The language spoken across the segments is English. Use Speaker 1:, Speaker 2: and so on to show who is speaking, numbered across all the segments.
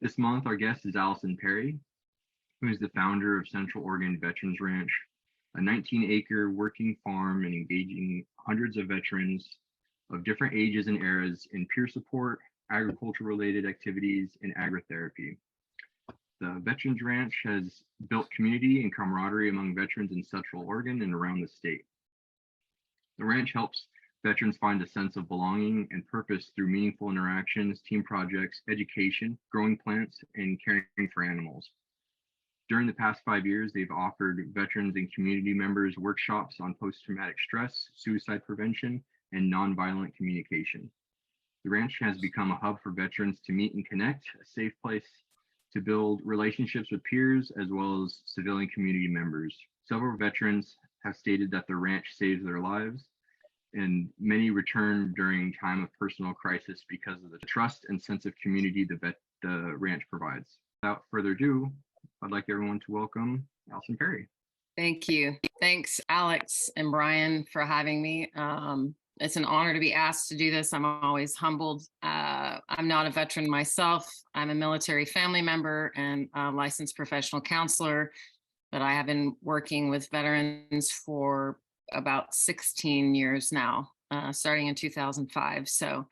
Speaker 1: This month, our guest is Alison Perry, who is the founder of Central Oregon Veterans Ranch, a 19-acre working farm and engaging hundreds of veterans of different ages and eras in peer support, agriculture-related activities, and agri-therapy. The Veterans Ranch has built community and camaraderie among veterans in Central Oregon and around the state. The ranch helps veterans find a sense of belonging and purpose through meaningful interactions, team projects, education, growing plants, and caring for animals. During the past 5 years, they've offered veterans and community members workshops on post-traumatic stress, suicide prevention, and nonviolent communication. The ranch has become a hub for veterans to meet and connect, a safe place to build relationships with peers as well as civilian community members. Several veterans have stated that the ranch saves their lives, and many return during time of personal crisis because of the trust and sense of community the ranch provides. Without further ado, I'd like everyone to welcome Alison Perry.
Speaker 2: Thank you. Thanks, Alex and Brian, for having me. It's an honor to be asked to do this. I'm always humbled. I'm not a veteran myself. I'm a military family member and a licensed professional counselor, but I have been working with veterans for about 16 years now, starting in 2005. So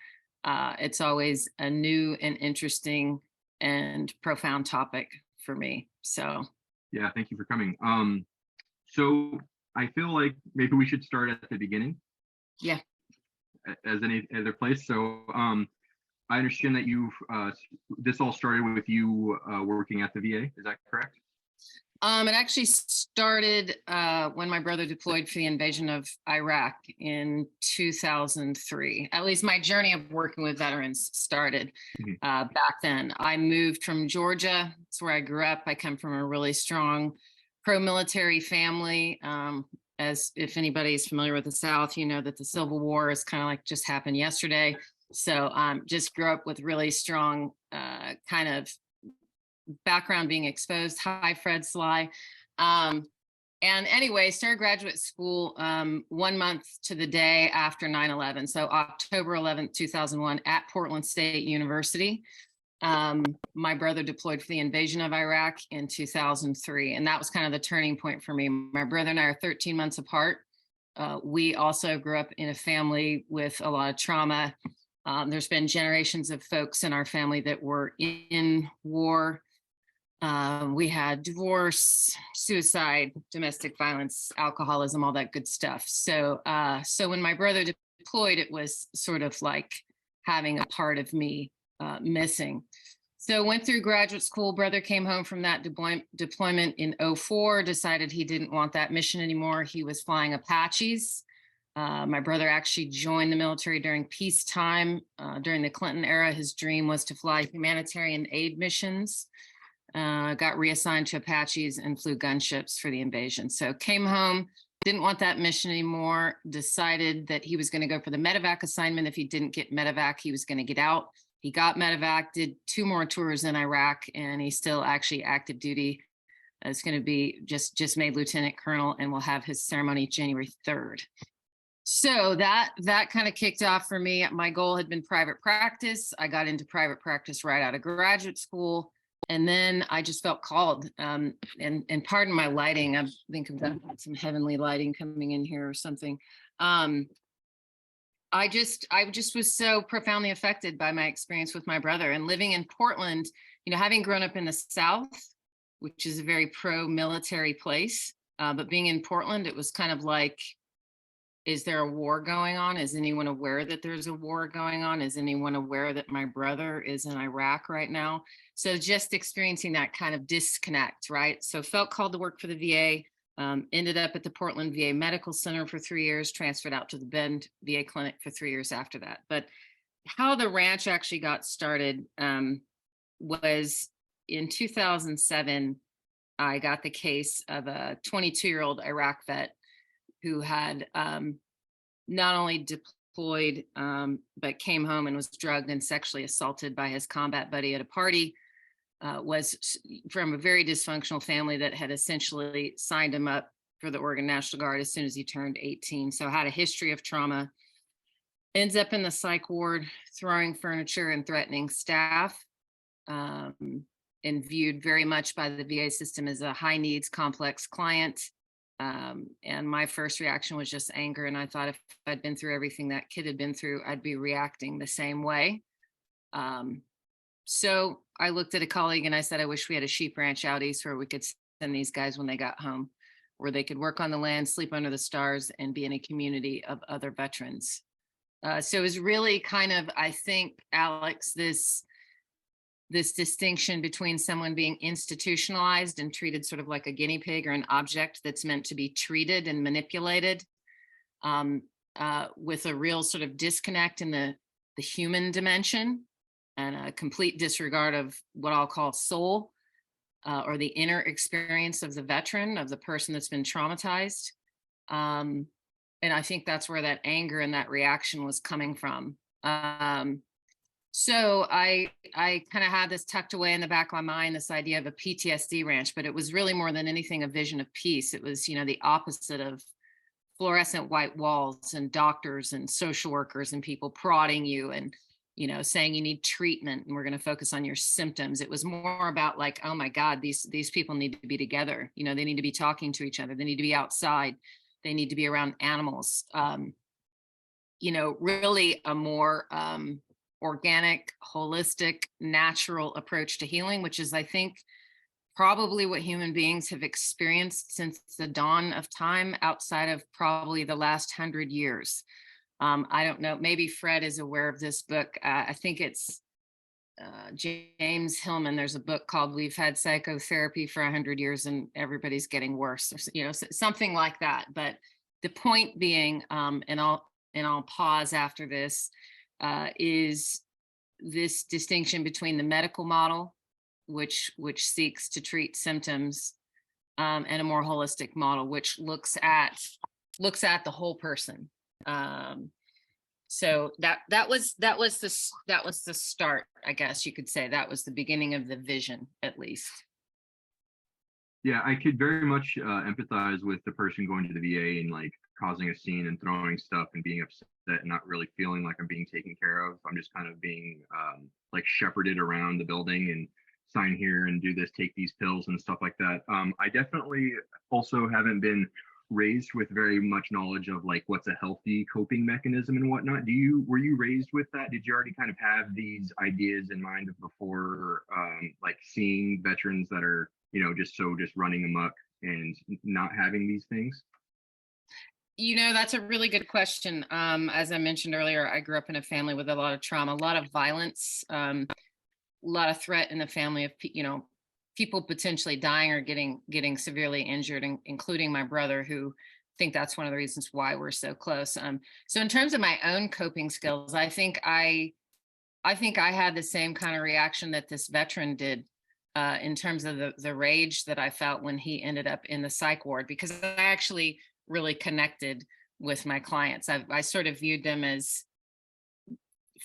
Speaker 2: it's always a new and interesting and profound topic for me. So
Speaker 1: yeah, thank you for coming. So I feel like maybe we should start at the beginning.
Speaker 2: Yeah.
Speaker 1: As any other place. So I understand that you've this all started with you working at the VA. Is that correct?
Speaker 2: It actually started when my brother deployed for the invasion of Iraq in 2003. At least my journey of working with veterans started back then. I moved from Georgia. It's where I grew up. I come from a really strong pro-military family. As if anybody is familiar with the South, you know that the Civil War is kind of like just happened yesterday. So just grew up with really strong kind of background, being exposed, hi Fred Sly. And anyway, started graduate school 1 month to the day after 9/11. So October 11th, 2001 at Portland State University. My brother deployed for the invasion of Iraq in 2003, and that was kind of the turning point for me. My brother and I are 13 months apart. We also grew up in a family with a lot of trauma. There's been generations of folks in our family that were in war. We had divorce, suicide, domestic violence, alcoholism, all that good stuff. So when my brother deployed, it was sort of like having a part of me missing. So went through graduate school. Brother came home from that deployment in 2004, decided he didn't want that mission anymore. He was flying Apaches. My brother actually joined the military during peacetime. During the Clinton era, his dream was to fly humanitarian aid missions. Got reassigned to Apaches and flew gunships for the invasion. So came home, didn't want that mission anymore, decided that he was going to go for the medevac assignment. If he didn't get medevac, he was going to get out. He got medevac, did 2 more tours in Iraq, and he's still actually active duty. It's going to be just made lieutenant colonel, and will have his ceremony January 3rd. So that kind of kicked off for me. My goal had been private practice. I got into private practice right out of graduate school. And then I just felt called, and pardon my lighting. I think I've got some heavenly lighting coming in here or something. I just was so profoundly affected by my experience with my brother and living in Portland, you know, having grown up in the South, which is a very pro-military place. But being in Portland, it was kind of like, is there a war going on? Is anyone aware that there's a war going on? Is anyone aware that my brother is in Iraq right now? So just experiencing that kind of disconnect, right? So felt called to work for the VA. Ended up at the Portland VA Medical Center for 3 years, transferred out to the Bend VA Clinic for 3 years after that. But how the ranch actually got started was in 2007, I got the case of a 22-year-old Iraq vet who had not only deployed, but came home and was drugged and sexually assaulted by his combat buddy at a party. Was from a very dysfunctional family that had essentially signed him up for the Oregon National Guard as soon as he turned 18. So had a history of trauma, ends up in the psych ward, throwing furniture and threatening staff. and viewed very much by the VA system as a high needs, complex client. And my first reaction was just anger. And I thought if I'd been through everything that kid had been through, I'd be reacting the same way. So I looked at a colleague and I said, I wish we had a sheep ranch out east where we could send these guys when they got home, where they could work on the land, sleep under the stars, and be in a community of other veterans. So it was really kind of, I think, Alex, this distinction between someone being institutionalized and treated sort of like a guinea pig or an object that's meant to be treated and manipulated, with a real sort of disconnect in the human dimension and a complete disregard of what I'll call soul, or the inner experience of the veteran, of the person that's been traumatized. And I think that's where that anger and that reaction was coming from. So I kind of had this tucked away in the back of my mind, this idea of a PTSD ranch, but it was really more than anything a vision of peace. It was, the opposite of fluorescent white walls and doctors and social workers and people prodding you and, saying you need treatment and we're going to focus on your symptoms. It was more about like, oh my God, these people need to be together. They need to be talking to each other. They need to be outside. They need to be around animals. Really a more, organic, holistic, natural approach to healing, which is, I think, probably what human beings have experienced since the dawn of time, outside of probably the last 100 years. I don't know, maybe Fred is aware of this book. I think it's James Hillman. There's a book called We've Had Psychotherapy for 100 Years and Everybody's Getting Worse, or, something like that. But the point being, and I'll pause after this, is this distinction between the medical model, which seeks to treat symptoms, and a more holistic model, which looks at the whole person. So that was the start, I guess you could say. That was the beginning of the vision, at least.
Speaker 1: Yeah, I could very much empathize with the person going to the VA and like causing a scene and throwing stuff and being upset and not really feeling like I'm being taken care of. I'm just kind of being like shepherded around the building and sign here and do this, take these pills and stuff like that. I definitely also haven't been raised with very much knowledge of like what's a healthy coping mechanism and whatnot. Were you raised with that? Did you already kind of have these ideas in mind before like seeing veterans that are just running amok and not having these things?
Speaker 2: That's a really good question. As I mentioned earlier, I grew up in a family with a lot of trauma, a lot of violence, a lot of threat in the family of, people potentially dying or getting severely injured, including my brother, who I think that's one of the reasons why we're so close. So in terms of my own coping skills, I think I had the same kind of reaction that this veteran did, in terms of the rage that I felt when he ended up in the psych ward, because I actually really connected with my clients. I sort of viewed them as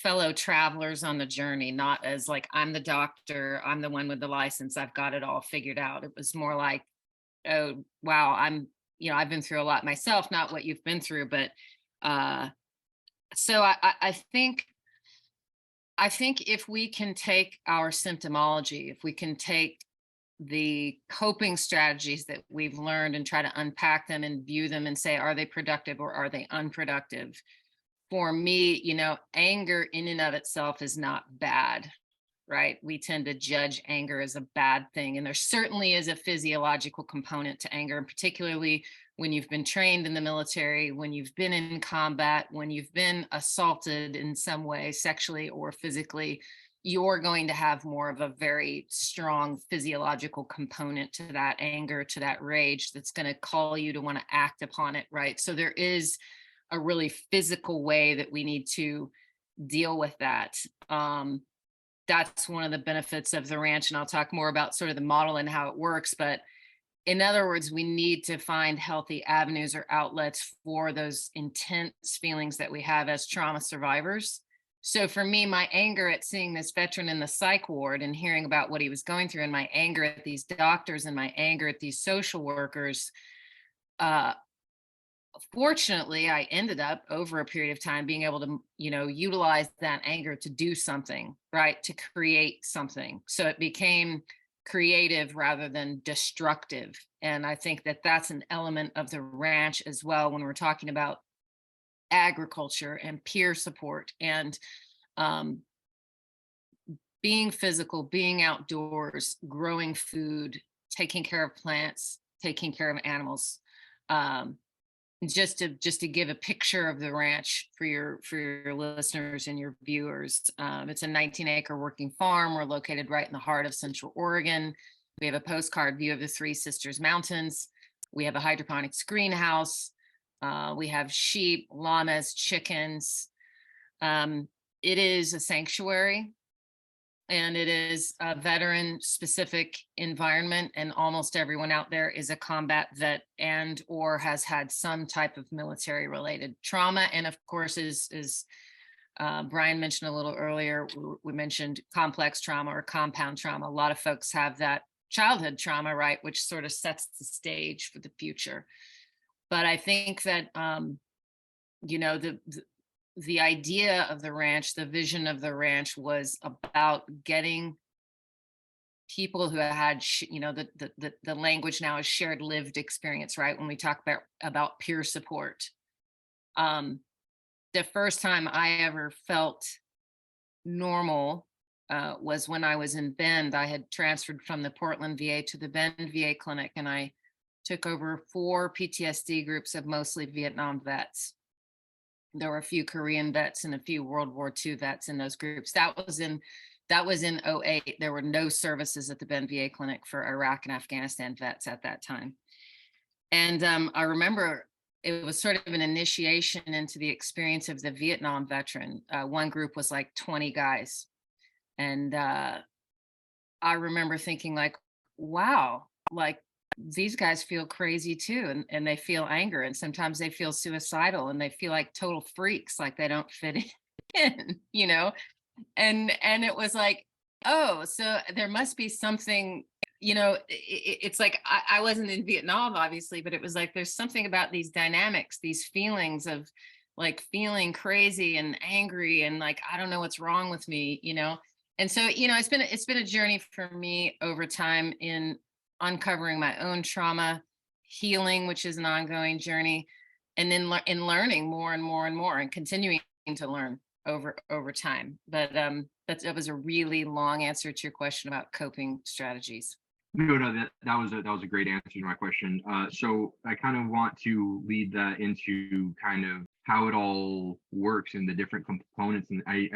Speaker 2: fellow travelers on the journey, not as like, I'm the doctor, I'm the one with the license, I've got it all figured out. It was more like, oh, wow, I've been through a lot myself, not what you've been through. But so I think if we can take our symptomology, if we can take the coping strategies that we've learned and try to unpack them and view them and say, are they productive or are they unproductive? For me, anger in and of itself is not bad, right? We tend to judge anger as a bad thing. And there certainly is a physiological component to anger, and particularly when you've been trained in the military, when you've been in combat, when you've been assaulted in some way, sexually or physically, you're going to have more of a very strong physiological component to that anger, to that rage, that's going to call you to want to act upon it, right? So there is a really physical way that we need to deal with that. That's one of the benefits of the ranch, and I'll talk more about sort of the model and how it works. But in other words, we need to find healthy avenues or outlets for those intense feelings that we have as trauma survivors. So for me, my anger at seeing this veteran in the psych ward and hearing about what he was going through, and my anger at these doctors and my anger at these social workers, fortunately, I ended up over a period of time being able to, utilize that anger to do something, right? To create something. So it became creative rather than destructive. And I think that that's an element of the ranch as well when we're talking about agriculture and peer support and um, being physical, being outdoors, growing food, taking care of plants, taking care of animals. Um, just to give a picture of the ranch for your listeners and your viewers, it's a 19-acre working farm. We're located right in the heart of Central Oregon. We have a postcard view of the Three Sisters Mountains. We have a hydroponics greenhouse. We have sheep, llamas, chickens. It is a sanctuary, and it is a veteran specific environment, and almost everyone out there is a combat vet and or has had some type of military related trauma. And of course, is Brian mentioned a little earlier, we mentioned complex trauma or compound trauma. A lot of folks have that childhood trauma, right, which sort of sets the stage for the future. But I think that the idea of the ranch, the vision of the ranch was about getting people who had, the language now is shared lived experience, right? When we talk about peer support. The first time I ever felt normal was when I was in Bend. I had transferred from the Portland VA to the Bend VA clinic, and I took over 4 PTSD groups of mostly Vietnam vets. There were a few Korean vets and a few World War II vets in those groups. That was in '08. There were no services at the Bend VA clinic for Iraq and Afghanistan vets at that time. And I remember it was sort of an initiation into the experience of the Vietnam veteran. One group was like 20 guys. And I remember thinking like, wow, like these guys feel crazy too, and they feel anger, and sometimes they feel suicidal, and they feel like total freaks, like they don't fit in, and it was like, oh, so there must be something, it's like I wasn't in Vietnam obviously, but it was like there's something about these dynamics, these feelings of like feeling crazy and angry and like I don't know what's wrong with me. And so it's been a journey for me over time in uncovering my own trauma, healing, which is an ongoing journey, and then in learning more and more and more, and continuing to learn over time. But that was a really long answer to your question about coping strategies.
Speaker 1: No, that was a great answer to my question. So I kind of want to lead that into kind of how it all works and the different components. And I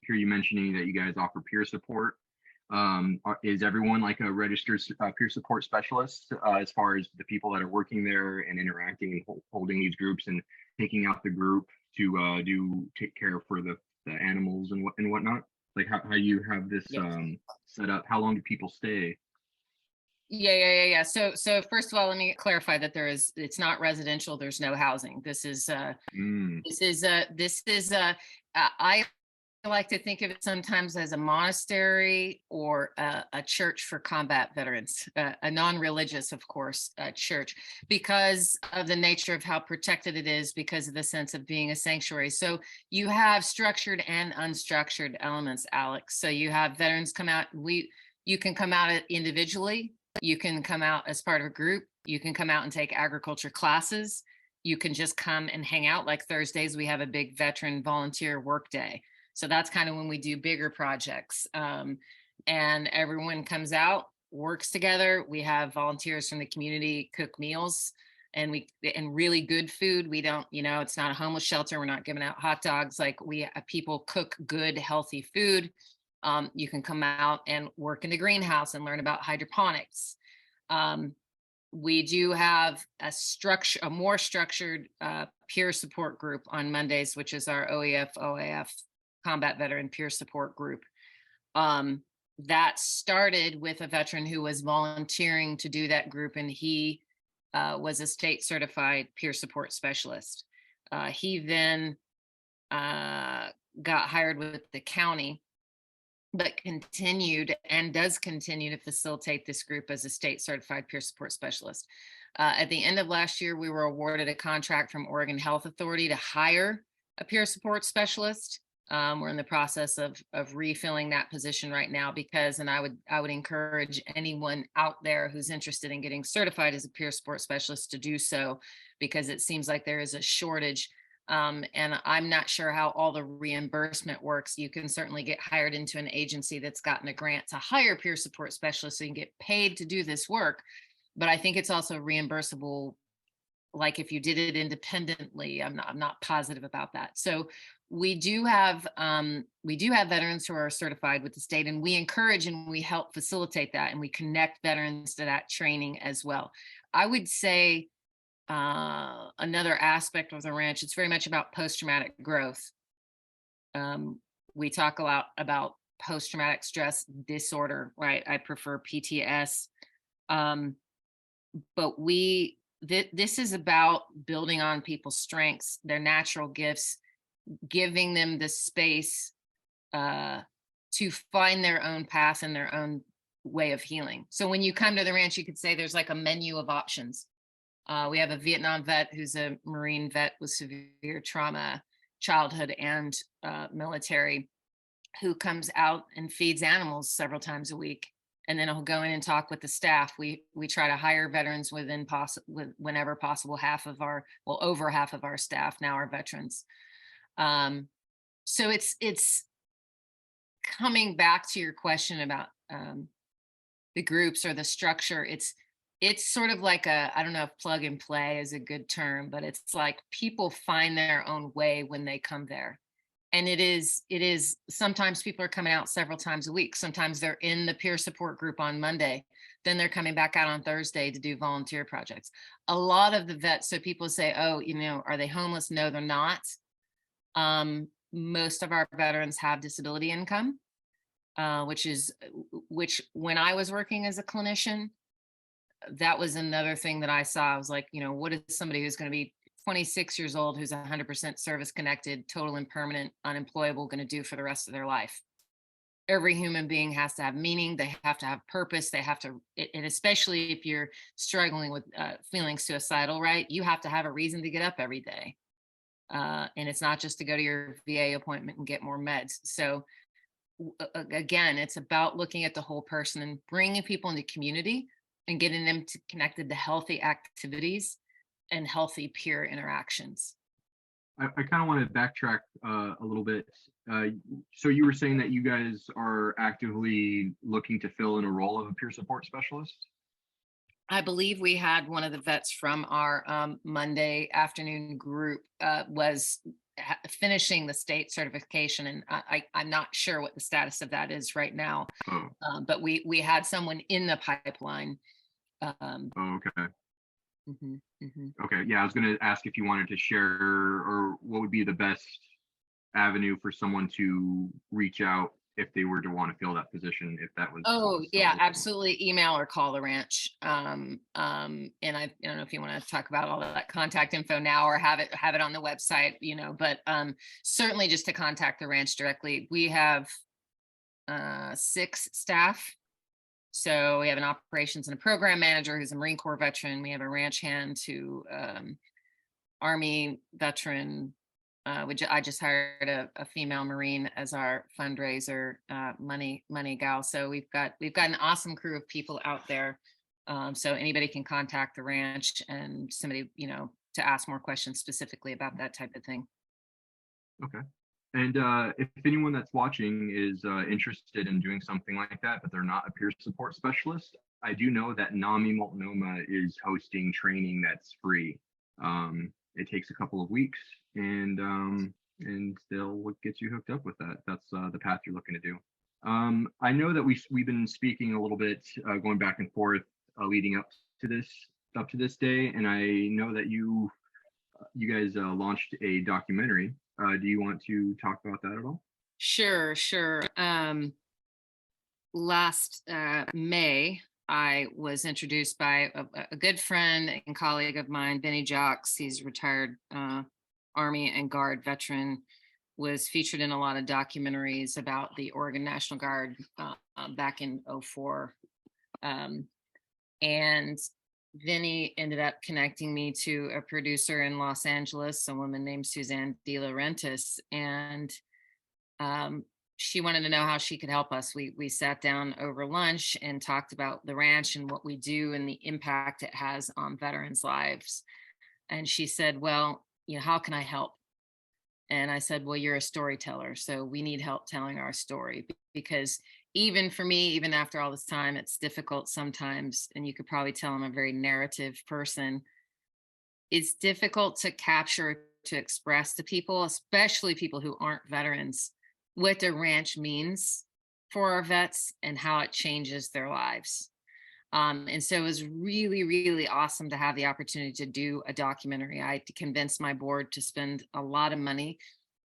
Speaker 1: hear you mentioning that you guys offer peer support. Is everyone like a registered peer support specialist as far as the people that are working there and interacting and holding these groups and taking out the group to take care for the animals and whatnot? Like how you have this set up? How long do people stay?
Speaker 2: Yeah. So first of all, let me clarify that it's not residential. There's no housing. I like to think of it sometimes as a monastery or a church for combat veterans, a non-religious, of course, church, because of the nature of how protected it is, because of the sense of being a sanctuary. So you have structured and unstructured elements, Alex. So you have veterans come out. You can come out individually. You can come out as part of a group. You can come out and take agriculture classes. You can just come and hang out. Like Thursdays, we have a big veteran volunteer work day. So that's kind of when we do bigger projects. And everyone comes out, works together. We have volunteers from the community cook meals, and really good food. We don't, it's not a homeless shelter. We're not giving out hot dogs. Like people cook good, healthy food. You can come out and work in the greenhouse and learn about hydroponics. We do have a more structured peer support group on Mondays, which is our OEF Combat Veteran Peer Support Group. That started with a veteran who was volunteering to do that group, and he was a state certified peer support specialist. He then got hired with the county but continued and does continue to facilitate this group as a state certified peer support specialist. At the end of last year, we were awarded a contract from Oregon Health Authority to hire a peer support specialist. We're in the process of refilling that position right now because, and I would encourage anyone out there who's interested in getting certified as a peer support specialist to do so, because it seems like there is a shortage. And I'm not sure how all the reimbursement works. You can certainly get hired into an agency that's gotten a grant to hire peer support specialists, so you can get paid to do this work. But I think it's also reimbursable, like if you did it independently. I'm not positive about that. So we do have veterans who are certified with the state, and we encourage and we help facilitate that, and we connect veterans to that training as well. I would say another aspect of the ranch, it's very much about post-traumatic growth. We talk a lot about post-traumatic stress disorder, right? I prefer PTS. But this is about building on people's strengths, their natural gifts, giving them the space to find their own path and their own way of healing. So when you come to the ranch, you could say there's like a menu of options. We have a Vietnam vet who's a Marine vet with severe trauma, childhood and military, who comes out and feeds animals several times a week. And then he'll go in and talk with the staff. We try to hire veterans whenever possible. Over half of our staff now are veterans. So it's coming back to your question about the groups or the structure. It's sort of like I don't know if plug and play is a good term, but it's like people find their own way when they come there. And it is sometimes people are coming out several times a week. Sometimes they're in the peer support group on Monday, then they're coming back out on Thursday to do volunteer projects. A lot of the vets, so people say, oh, are they homeless? No, they're not. Most of our veterans have disability income, which when I was working as a clinician, that was another thing that I saw. I was like, what is somebody who's going to be 26 years old, who's 100% service connected, total and permanent, unemployable, going to do for the rest of their life? Every human being has to have meaning. They have to have purpose. They have to, and especially if you're struggling with feeling suicidal, right? You have to have a reason to get up every day. And it's not just to go to your VA appointment and get more meds. So again, it's about looking at the whole person and bringing people into community and getting them connected to healthy activities and healthy peer interactions.
Speaker 1: I kind of want to backtrack a little bit. So you were saying that you guys are actively looking to fill in a role of a peer support specialist?
Speaker 2: I believe we had one of the vets from our Monday afternoon group was finishing the state certification, and I'm not sure what the status of that is right now.
Speaker 1: Oh.
Speaker 2: But we had someone in the pipeline.
Speaker 1: Okay.
Speaker 2: Mm-hmm, mm-hmm.
Speaker 1: Okay. Yeah, I was going to ask if you wanted to share, or what would be the best avenue for someone to reach out if they were to want to fill that position, if that was.
Speaker 2: Oh yeah, absolutely. Email or call the ranch. And I don't know if you want to talk about all that contact info now or have it on the website, but certainly just to contact the ranch directly. We have 6 staff. So we have an operations and a program manager who's a Marine Corps veteran. We have a ranch hand who Army veteran. I just hired a female Marine as our fundraiser money gal. So we've got an awesome crew of people out there. So anybody can contact the ranch and somebody, to ask more questions specifically about that type of thing.
Speaker 1: Okay. And if anyone that's watching is interested in doing something like that, but they're not a peer support specialist, I do know that NAMI Multnomah is hosting training that's free. It takes a couple of weeks, and they'll get you hooked up with that. That's the path you're looking to do. I know that we've been speaking a little bit, going back and forth, leading up to this day, and I know that you guys launched a documentary. Do you want to talk about that at all?
Speaker 2: Sure. Last May, I was introduced by a good friend and colleague of mine, Benny Jocks. He's a retired Army and Guard veteran was featured in a lot of documentaries about the Oregon National Guard back in '04. And Vinny ended up connecting me to a producer in Los Angeles, a woman named Suzanne De Laurentiis, and she wanted to know how she could help us. We sat down over lunch and talked about the ranch and what we do and the impact it has on veterans' lives. And she said, well, how can I help? And I said, well, you're a storyteller, so we need help telling our story, because even for me, even after all this time, it's difficult sometimes. And you could probably tell I'm a very narrative person. It's difficult to capture, to express to people, especially people who aren't veterans, what the ranch means for our vets and how it changes their lives. And so it was really, really awesome to have the opportunity to do a documentary. I convinced my board to spend a lot of money.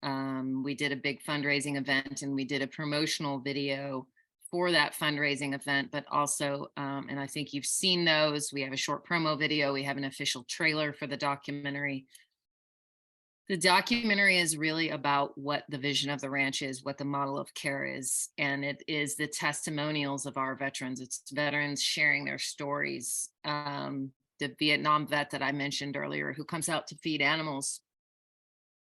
Speaker 2: We did a big fundraising event, and we did a promotional video for that fundraising event, but also, and I think you've seen those, we have a short promo video, we have an official trailer for the documentary. The documentary is really about what the vision of the ranch is, what the model of care is, and it is the testimonials of our veterans. It's veterans sharing their stories. The Vietnam vet that I mentioned earlier, who comes out to feed animals,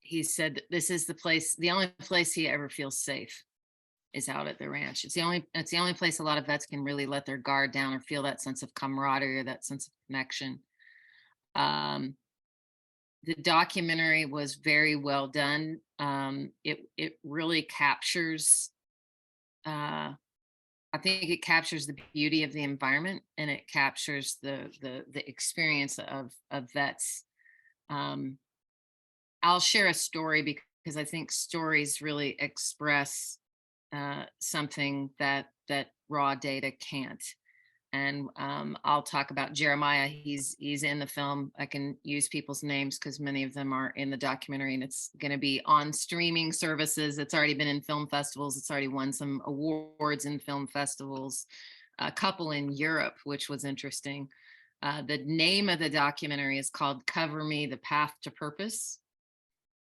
Speaker 2: he said that this is the only place he ever feels safe is out at the ranch. It's the only place a lot of vets can really let their guard down or feel that sense of camaraderie or that sense of connection. The documentary was very well done. It really captures, I think it captures the beauty of the environment, and it captures the experience of vets. I'll share a story because I think stories really express something that raw data can't. And I'll talk about Jeremiah. He's in the film. I can use people's names because many of them are in the documentary, and it's going to be on streaming services. It's already been in film festivals. It's already won some awards in film festivals, a couple in Europe, which was interesting. The name of the documentary is called Cover Me, The Path to Purpose.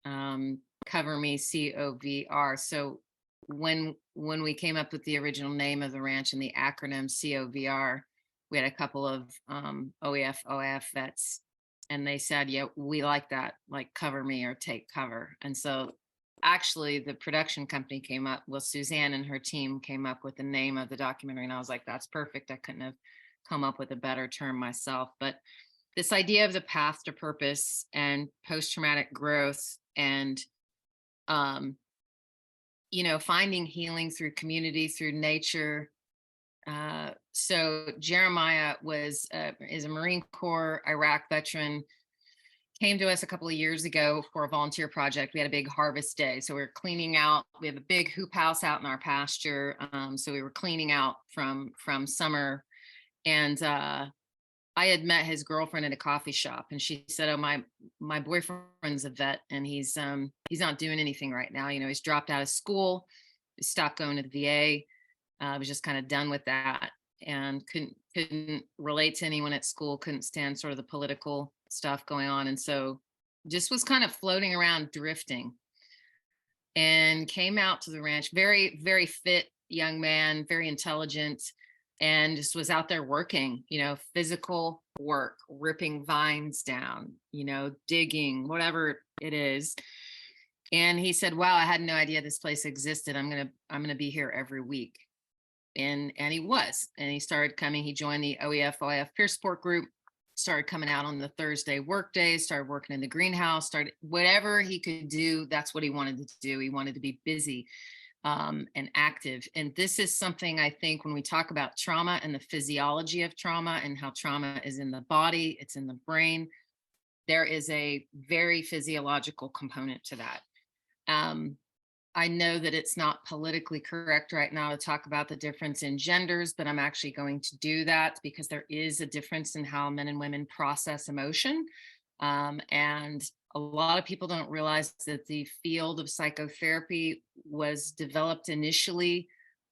Speaker 2: Cover Me, COVR. So when we came up with the original name of the ranch and the acronym COVR, we had a couple of OEF, OAF vets, and they said, yeah, we like that, like cover me or take cover. And so actually the production company came up, well, Suzanne and her team came up with the name of the documentary, and I was like, that's perfect. I couldn't have come up with a better term myself. But this idea of the path to purpose and post-traumatic growth and finding healing through community, through nature. So Jeremiah is a Marine Corps Iraq veteran, came to us a couple of years ago for a volunteer project. We had a big harvest day. So we were cleaning out, we have a big hoop house out in our pasture. So we were cleaning out from summer, and I had met his girlfriend at a coffee shop, and she said, oh, my boyfriend's a vet, and he's not doing anything right now. He's dropped out of school, stopped going to the VA. Was just kind of done with that, and couldn't relate to anyone at school, couldn't stand sort of the political stuff going on. And so just was kind of floating around, drifting, and came out to the ranch, very, very fit young man, very intelligent, and just was out there working, physical work, ripping vines down, digging, whatever it is. And he said, wow, I had no idea this place existed. I'm going to be here every week. And he was, and he started coming. He joined the OEF, OIF peer support group, started coming out on the Thursday work days, started working in the greenhouse, started whatever he could do. That's what he wanted to do. He wanted to be busy and active. And this is something I think when we talk about trauma and the physiology of trauma and how trauma is in the body, it's in the brain, there is a very physiological component to that. I know that it's not politically correct right now to talk about the difference in genders, but I'm actually going to do that because there is a difference in how men and women process emotion. And a lot of people don't realize that the field of psychotherapy was developed initially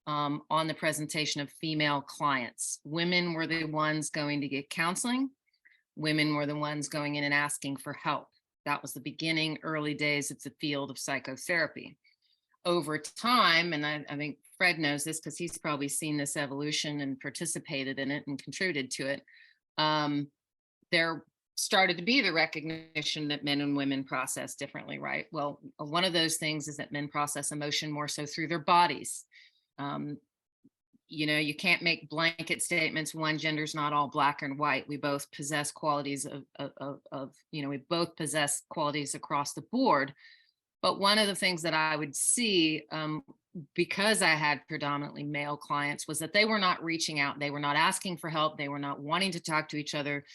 Speaker 2: on the presentation of female clients. Women were the ones going to get counseling. Women were the ones going in and asking for help. That was the beginning, early days of the field of psychotherapy. Over time, and I think Fred knows this because he's probably seen this evolution and participated in it and contributed to it, there started to be the recognition that men and women process differently, right? Well, one of those things is that men process emotion more so through their bodies. You can't make blanket statements. One gender's not all black and white. We both possess qualities we both possess qualities across the board. But one of the things that I would see, because I had predominantly male clients, was that they were not reaching out. They were not asking for help. They were not wanting to talk to each other.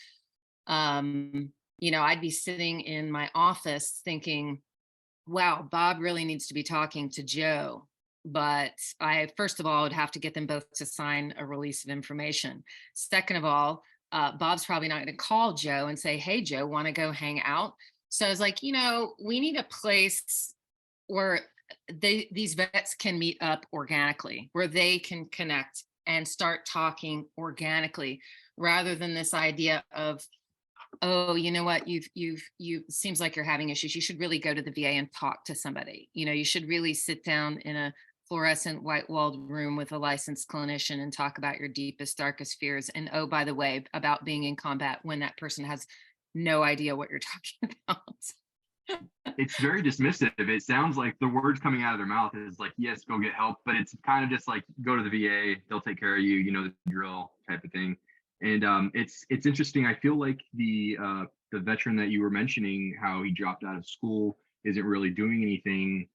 Speaker 2: I'd be sitting in my office thinking, wow, Bob really needs to be talking to Joe. But I, first of all, would have to get them both to sign a release of information. Second of all, Bob's probably not going to call Joe and say, hey, Joe, want to go hang out? So I was like, we need a place where these vets can meet up organically, where they can connect and start talking organically, rather than this idea of, oh, you know what, you seems like you're having issues. You should really go to the VA and talk to somebody. You should really sit down in a fluorescent white-walled room with a licensed clinician and talk about your deepest, darkest fears. And oh, by the way, about being in combat, when that person has no idea what you're talking about.
Speaker 1: It's very dismissive. It sounds like the words coming out of their mouth is like, yes, go get help. But it's kind of just like, go to the VA, they'll take care of you, the drill type of thing. And it's interesting. I feel like the veteran that you were mentioning, how he dropped out of school, isn't really doing anything.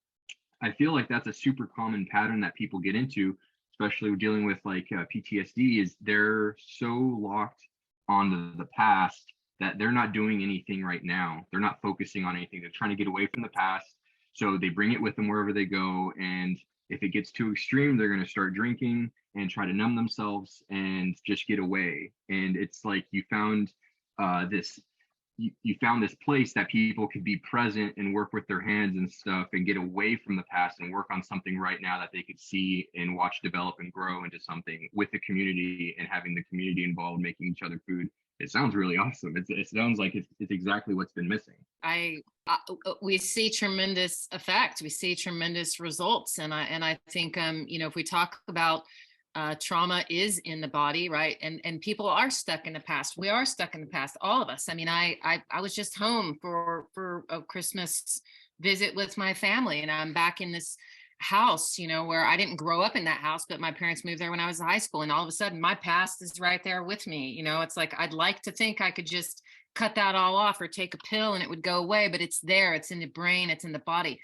Speaker 1: I feel like that's a super common pattern that people get into, especially dealing with like PTSD, is they're so locked on the past that they're not doing anything right now. They're not focusing on anything. They're trying to get away from the past. So they bring it with them wherever they go. And if it gets too extreme, they're going to start drinking and try to numb themselves and just get away. And it's like you found you found this place that people could be present and work with their hands and stuff and get away from the past and work on something right now that they could see and watch develop and grow into something with the community, and having the community involved, making each other food. It sounds really awesome. It sounds like it's exactly what's been missing.
Speaker 2: We see tremendous effect. We see tremendous results. And I think, if we talk about trauma is in the body, right? And people are stuck in the past. We are stuck in the past, all of us. I mean, I was just home for a Christmas visit with my family, and I'm back in this house, where I didn't grow up in that house, but my parents moved there when I was in high school. And all of a sudden my past is right there with me. It's like, I'd like to think I could just cut that all off or take a pill and it would go away, but it's there. It's in the brain. It's in the body.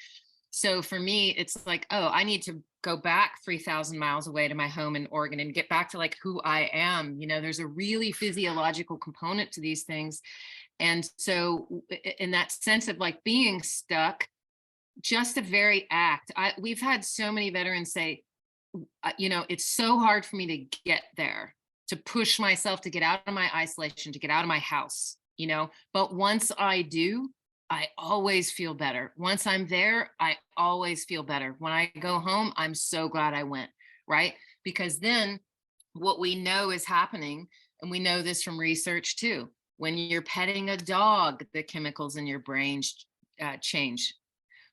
Speaker 2: So for me, it's like, oh, I need to go back 3,000 miles away to my home in Oregon and get back to like who I am. There's a really physiological component to these things. And so in that sense of like being stuck, just the very act, we've had so many veterans say, it's so hard for me to get there, to push myself to get out of my isolation, to get out of my house, but once I do, I always feel better. Once I'm there, I always feel better. When I go home, I'm so glad I went, right? Because then what we know is happening, and we know this from research too, when you're petting a dog, the chemicals in your brain change.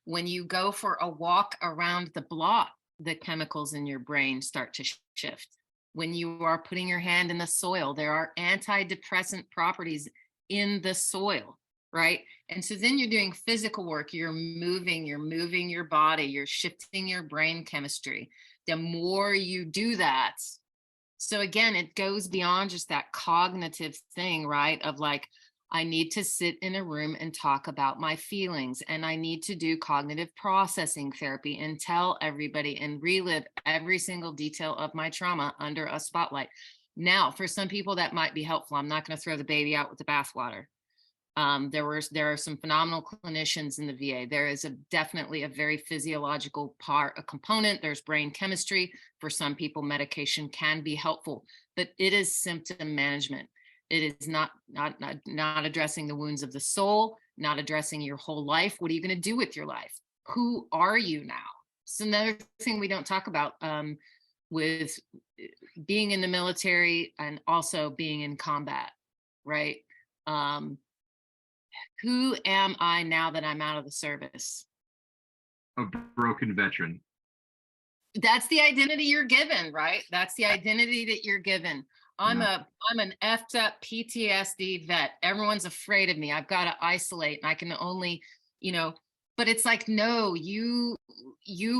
Speaker 2: When you go for a walk around the block, the chemicals in your brain start to shift. When you are putting your hand in the soil, there are antidepressant properties in the soil, right? And so then you're doing physical work, you're moving your body, you're shifting your brain chemistry. The more you do that, so again, it goes beyond just that cognitive thing, right? Of like, I need to sit in a room and talk about my feelings, and I need to do cognitive processing therapy and tell everybody and relive every single detail of my trauma under a spotlight. Now, for some people that might be helpful. I'm not going to throw the baby out with the bathwater. There are some phenomenal clinicians in the VA. There is definitely a very physiological a component. There's brain chemistry. For some people, medication can be helpful, but it is symptom management. It is not addressing the wounds of the soul, not addressing your whole life. What are you going to do with your life? Who are you now? It's another thing we don't talk about with being in the military and also being in combat, right? Who am I now that I'm out of the service?
Speaker 1: A broken veteran.
Speaker 2: That's the identity you're given, right? That's the identity that you're given. I'm
Speaker 1: Yeah.
Speaker 2: I'm an effed up PTSD vet. Everyone's afraid of me. I've got to isolate and I can only, you know, but it's like, no, you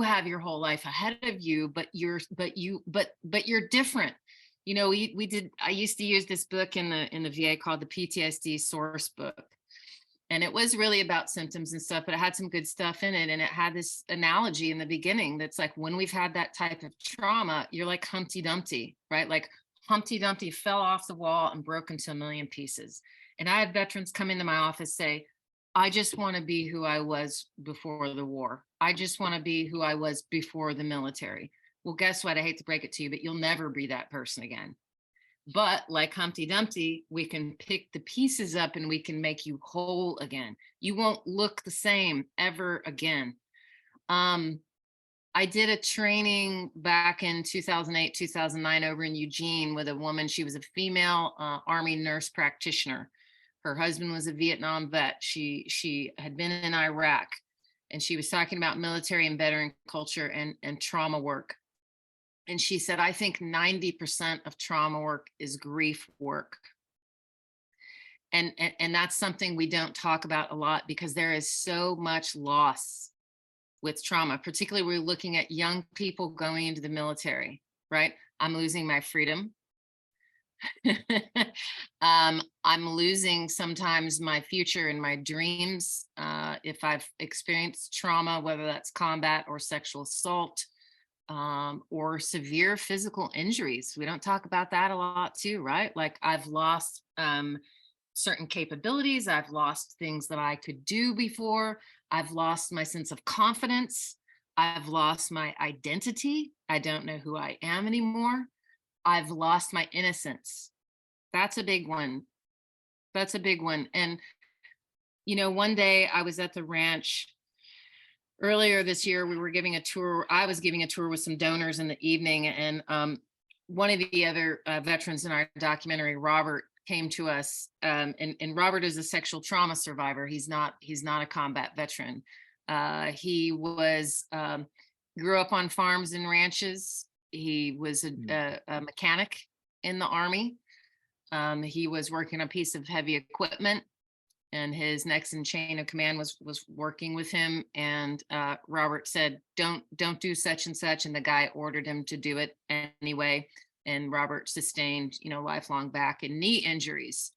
Speaker 2: have your whole life ahead of you, but you're different. You know, we did, I used to use this book in the VA called the PTSD source book. And it was really about symptoms and stuff, but it had some good stuff in it. And it had this analogy in the beginning that's like, when we've had that type of trauma, you're like Humpty Dumpty, right? Like Humpty Dumpty fell off the wall and broke into a million pieces. And I had veterans come into my office say, I just want to be who I was before the war. I just want to be who I was before the military. Well, guess what? I hate to break it to you, but you'll never be that person again. But like Humpty Dumpty, we can pick the pieces up and we can make you whole again. You won't look the same ever again. I did a training back in 2008, 2009 over in Eugene with a woman. She was a female Army nurse practitioner. Her husband was a Vietnam vet. She had been in Iraq, and she was talking about military and veteran culture and trauma work. And she said, I think 90% of trauma work is grief work. And that's something we don't talk about a lot because there is so much loss with trauma, particularly we're looking at young people going into the military, right? I'm losing my freedom. I'm losing sometimes my future and my dreams if I've experienced trauma, whether that's combat or sexual assault, or severe physical injuries. We don't talk about that a lot too, right? Like I've lost certain capabilities. I've lost things that I could do before. I've lost my sense of confidence. I've lost my identity. I don't know who I am anymore. I've lost my innocence. That's a big one. That's a big one. And, you know, one day I was at the ranch earlier this year. We were giving a tour. I was giving a tour with some donors in the evening. And one of the other veterans in our documentary, Robert, came to us. And Robert is a sexual trauma survivor. He's not a combat veteran. He was grew up on farms and ranches. He was a mechanic in the Army. He was working a piece of heavy equipment, and his next in chain of command was working with him. And Robert said, don't do such and such. And the guy ordered him to do it anyway. And Robert sustained, you know, lifelong back and knee injuries.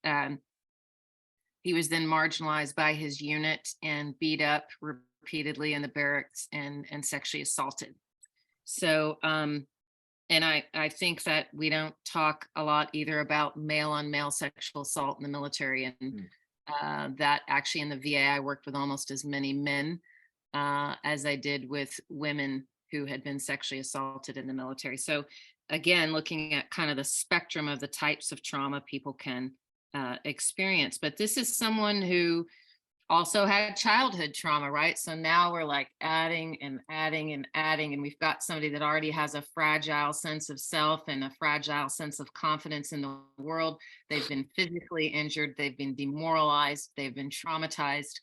Speaker 2: He was then marginalized by his unit and beat up repeatedly in the barracks and sexually assaulted. So, and I think that we don't talk a lot either about male on male sexual assault in the military. And that actually in the VA, I worked with almost as many men as I did with women who had been sexually assaulted in the military. So again, looking at kind of the spectrum of the types of trauma people can experience. But this is someone who also had childhood trauma, right? So now we're like adding and adding and adding, and we've got somebody that already has a fragile sense of self and a fragile sense of confidence in the world. They've been physically injured, they've been demoralized, they've been traumatized.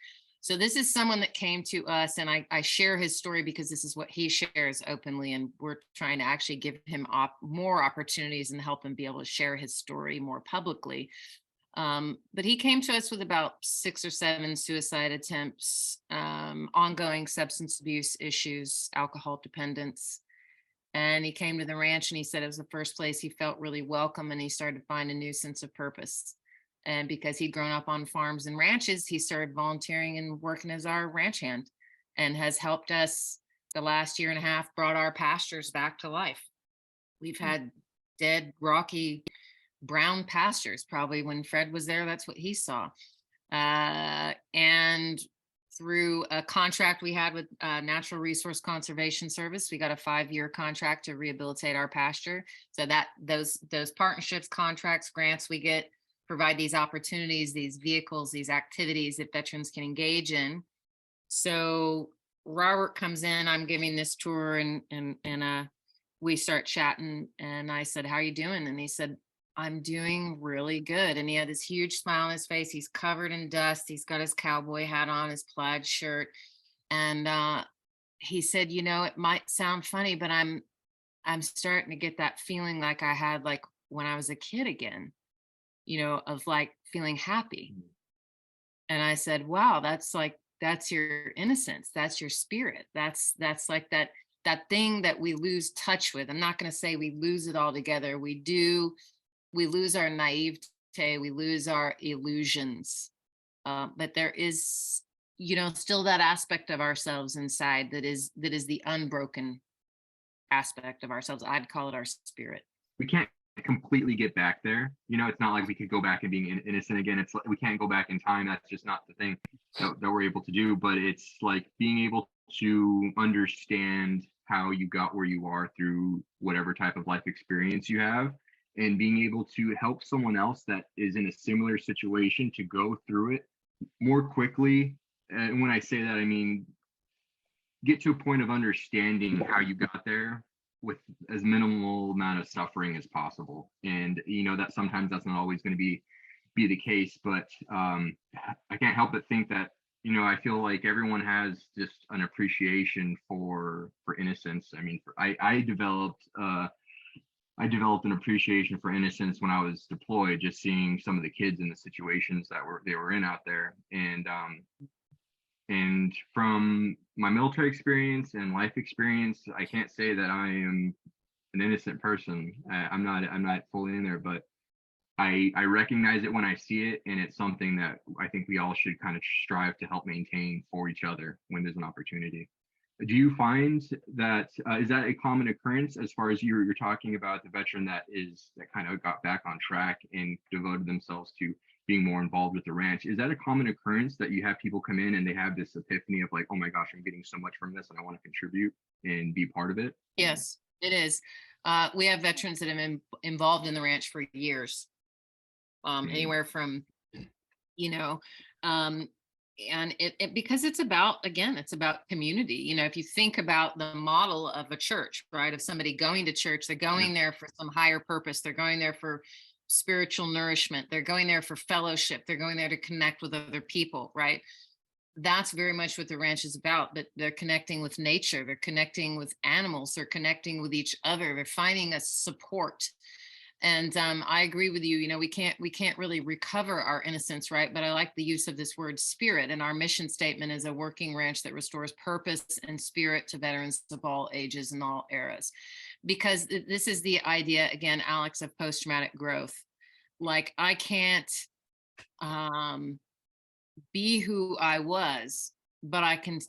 Speaker 2: So this is someone that came to us, and I share his story because this is what he shares openly, and we're trying to actually give him more opportunities and help him be able to share his story more publicly. But he came to us with about 6 or 7 suicide attempts, ongoing substance abuse issues, alcohol dependence. And he came to the ranch and he said it was the first place he felt really welcome, and he started to find a new sense of purpose. And because he'd grown up on farms and ranches, he started volunteering and working as our ranch hand, and has helped us the last year and a half, brought our pastures back to life. We've had dead, rocky, brown pastures. Probably when Fred was there, that's what he saw. And through a contract we had with Natural Resource Conservation Service, we got a 5-year contract to rehabilitate our pasture. So that those partnerships, contracts, grants we get provide these opportunities, these vehicles, these activities that veterans can engage in. So Robert comes in, I'm giving this tour, and we start chatting, and I said, how are you doing? And he said, I'm doing really good. And he had this huge smile on his face. He's covered in dust. He's got his cowboy hat on, his plaid shirt. And he said, it might sound funny, but I'm starting to get that feeling like I had like when I was a kid again, of like feeling happy. And I said, wow, that's your innocence. That's your spirit. That's like that thing that we lose touch with. I'm not going to say we lose it all together. We lose our naivete, we lose our illusions. But there is, still that aspect of ourselves inside that is the unbroken aspect of ourselves. I'd call it our spirit.
Speaker 1: We can't completely get back there. It's not like we could go back and being innocent again. It's like we can't go back in time. That's just not the thing that we're able to do. But it's like being able to understand how you got where you are through whatever type of life experience you have, and being able to help someone else that is in a similar situation to go through it more quickly. And when I say that, I mean get to a point of understanding how you got there with as minimal amount of suffering as possible. And that sometimes that's not always going to be the case, but I can't help but think that I feel like everyone has just an appreciation for innocence. I mean, I developed an appreciation for innocence when I was deployed, just seeing some of the kids in the situations that they were in out there. And from my military experience and life experience, I can't say that I am an innocent person. I'm not fully in there, but I recognize it when I see it, and it's something that I think we all should kind of strive to help maintain for each other when there's an opportunity. Do you find that is that a common occurrence as far as you're talking about the veteran that kind of got back on track and devoted themselves to being more involved with the ranch? Is that a common occurrence that you have people come in and they have this epiphany of like, oh my gosh, I'm getting so much from this and I want to contribute and be part of it?
Speaker 2: Yes, it is. We have veterans that have been involved in the ranch for years, anywhere from, and it because it's about community. If you think about the model of a church, right, of somebody going to church, they're going there for some higher purpose, they're going there for spiritual nourishment, they're going there for fellowship, they're going there to connect with other people, right? That's very much what the ranch is about. But they're connecting with nature, they're connecting with animals, they're connecting with each other, they're finding a support. And I agree with you. We can't really recover our innocence, right? But I like the use of this word spirit. And our mission statement is a working ranch that restores purpose and spirit to veterans of all ages and all eras. Because this is the idea, again, Alex, of post-traumatic growth. Like I can't be who I was, but I can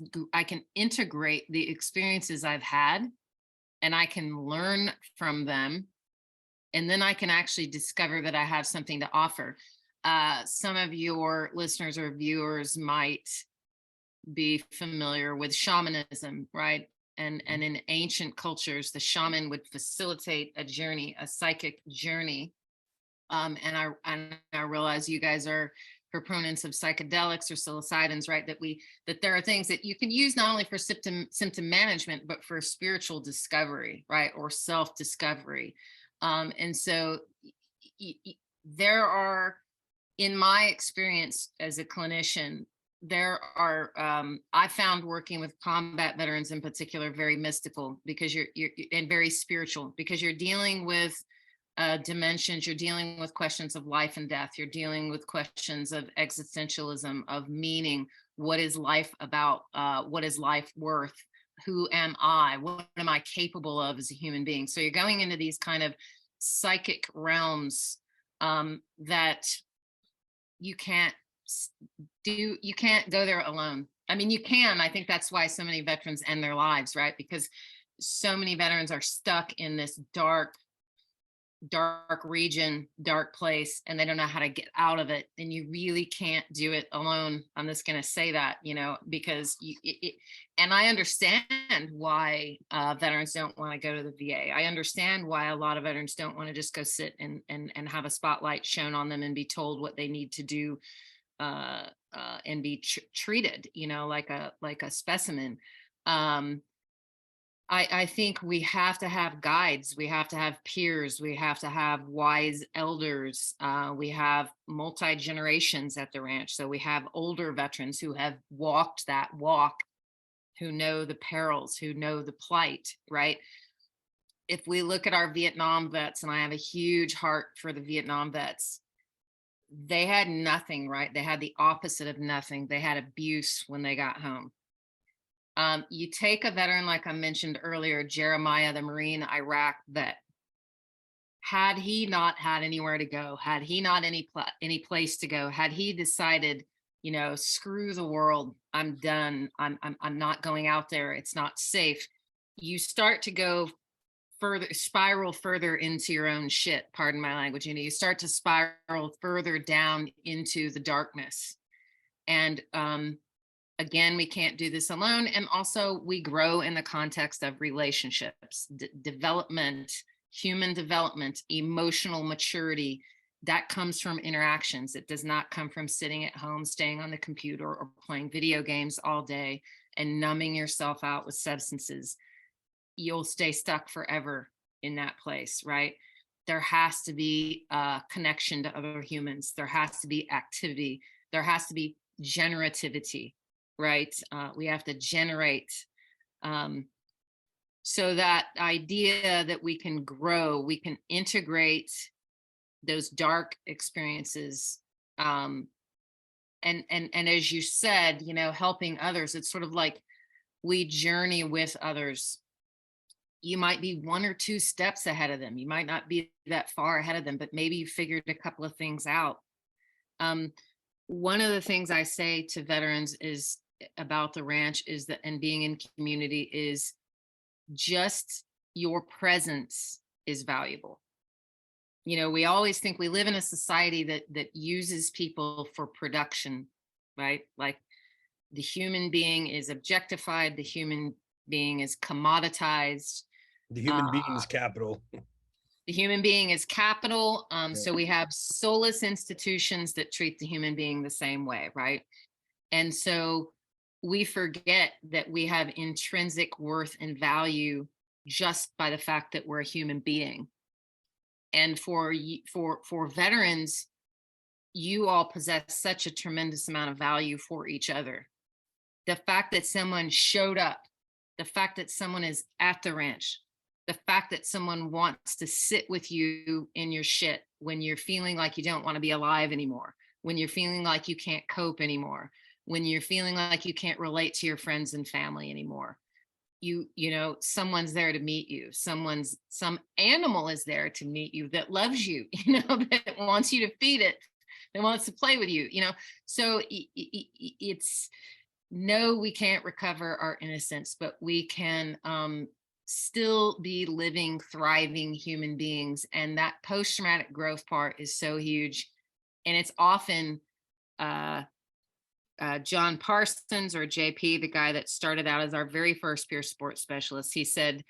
Speaker 2: integrate the experiences I've had, and I can learn from them. And then I can actually discover that I have something to offer. Some of your listeners or viewers might be familiar with shamanism, right? And in ancient cultures, the shaman would facilitate a journey, a psychic journey. And I realize you guys are proponents of psychedelics or psilocybins, right? That there are things that you can use not only for symptom management, but for spiritual discovery, right? Or self-discovery. And so there are, in my experience as a clinician, there are, I found working with combat veterans in particular, very mystical, because you're and very spiritual, because you're dealing with dimensions, you're dealing with questions of life and death, you're dealing with questions of existentialism, of meaning. What is life about? What is life worth? Who am I? What am I capable of as a human being? So you're going into these kind of psychic realms that you can't go there alone. I mean, you can. I think that's why so many veterans end their lives, right? Because so many veterans are stuck in this dark region, dark place, and they don't know how to get out of it. And you really can't do it alone. I'm just going to say that, because and I understand why veterans don't want to go to the VA. I understand why a lot of veterans don't want to just go sit and have a spotlight shown on them and be told what they need to do and be treated, like a specimen. I think we have to have guides, we have to have peers, we have to have wise elders. We have multi-generations at the ranch. So we have older veterans who have walked that walk, who know the perils, who know the plight, right? If we look at our Vietnam vets, and I have a huge heart for the Vietnam vets, they had nothing, right? They had the opposite of nothing. They had abuse when they got home. You take a veteran, like I mentioned earlier, Jeremiah, the Marine Iraq vet. Had he not had anywhere to go, had he not any place to go, had he decided, screw the world, I'm done, I'm not going out there, it's not safe. You start to go spiral further into your own shit, pardon my language. You start to spiral further down into the darkness. And again, we can't do this alone. And also we grow in the context of relationships, development, human development, emotional maturity. That comes from interactions. It does not come from sitting at home, staying on the computer, or playing video games all day and numbing yourself out with substances. You'll stay stuck forever in that place, right? There has to be a connection to other humans. There has to be activity. There has to be generativity, right? We have to generate. So that idea that we can grow, we can integrate those dark experiences. And as you said, helping others, it's sort of like we journey with others. You might be 1 or 2 steps ahead of them. You might not be that far ahead of them, but maybe you figured a couple of things out. One of the things I say to veterans is about the ranch is that, and being in community, is just your presence is valuable. We always think we live in a society that uses people for production, right? Like the human being is objectified, the human being is commoditized.
Speaker 3: The human being is capital.
Speaker 2: The human being is capital. So we have soulless institutions that treat the human being the same way, right? And so we forget that we have intrinsic worth and value just by the fact that we're a human being. And for veterans, you all possess such a tremendous amount of value for each other. The fact that someone showed up, the fact that someone is at the ranch, the fact that someone wants to sit with you in your shit when you're feeling like you don't want to be alive anymore, when you're feeling like you can't cope anymore, when you're feeling like you can't relate to your friends and family anymore. Someone's there to meet you. Some animal is there to meet you that loves you, that wants you to feed it, that wants to play with you, So it's, no, we can't recover our innocence, but we can still be living, thriving human beings. And that post-traumatic growth part is so huge. And it's often John Parsons, or JP, the guy that started out as our very first peer sports specialist, he said,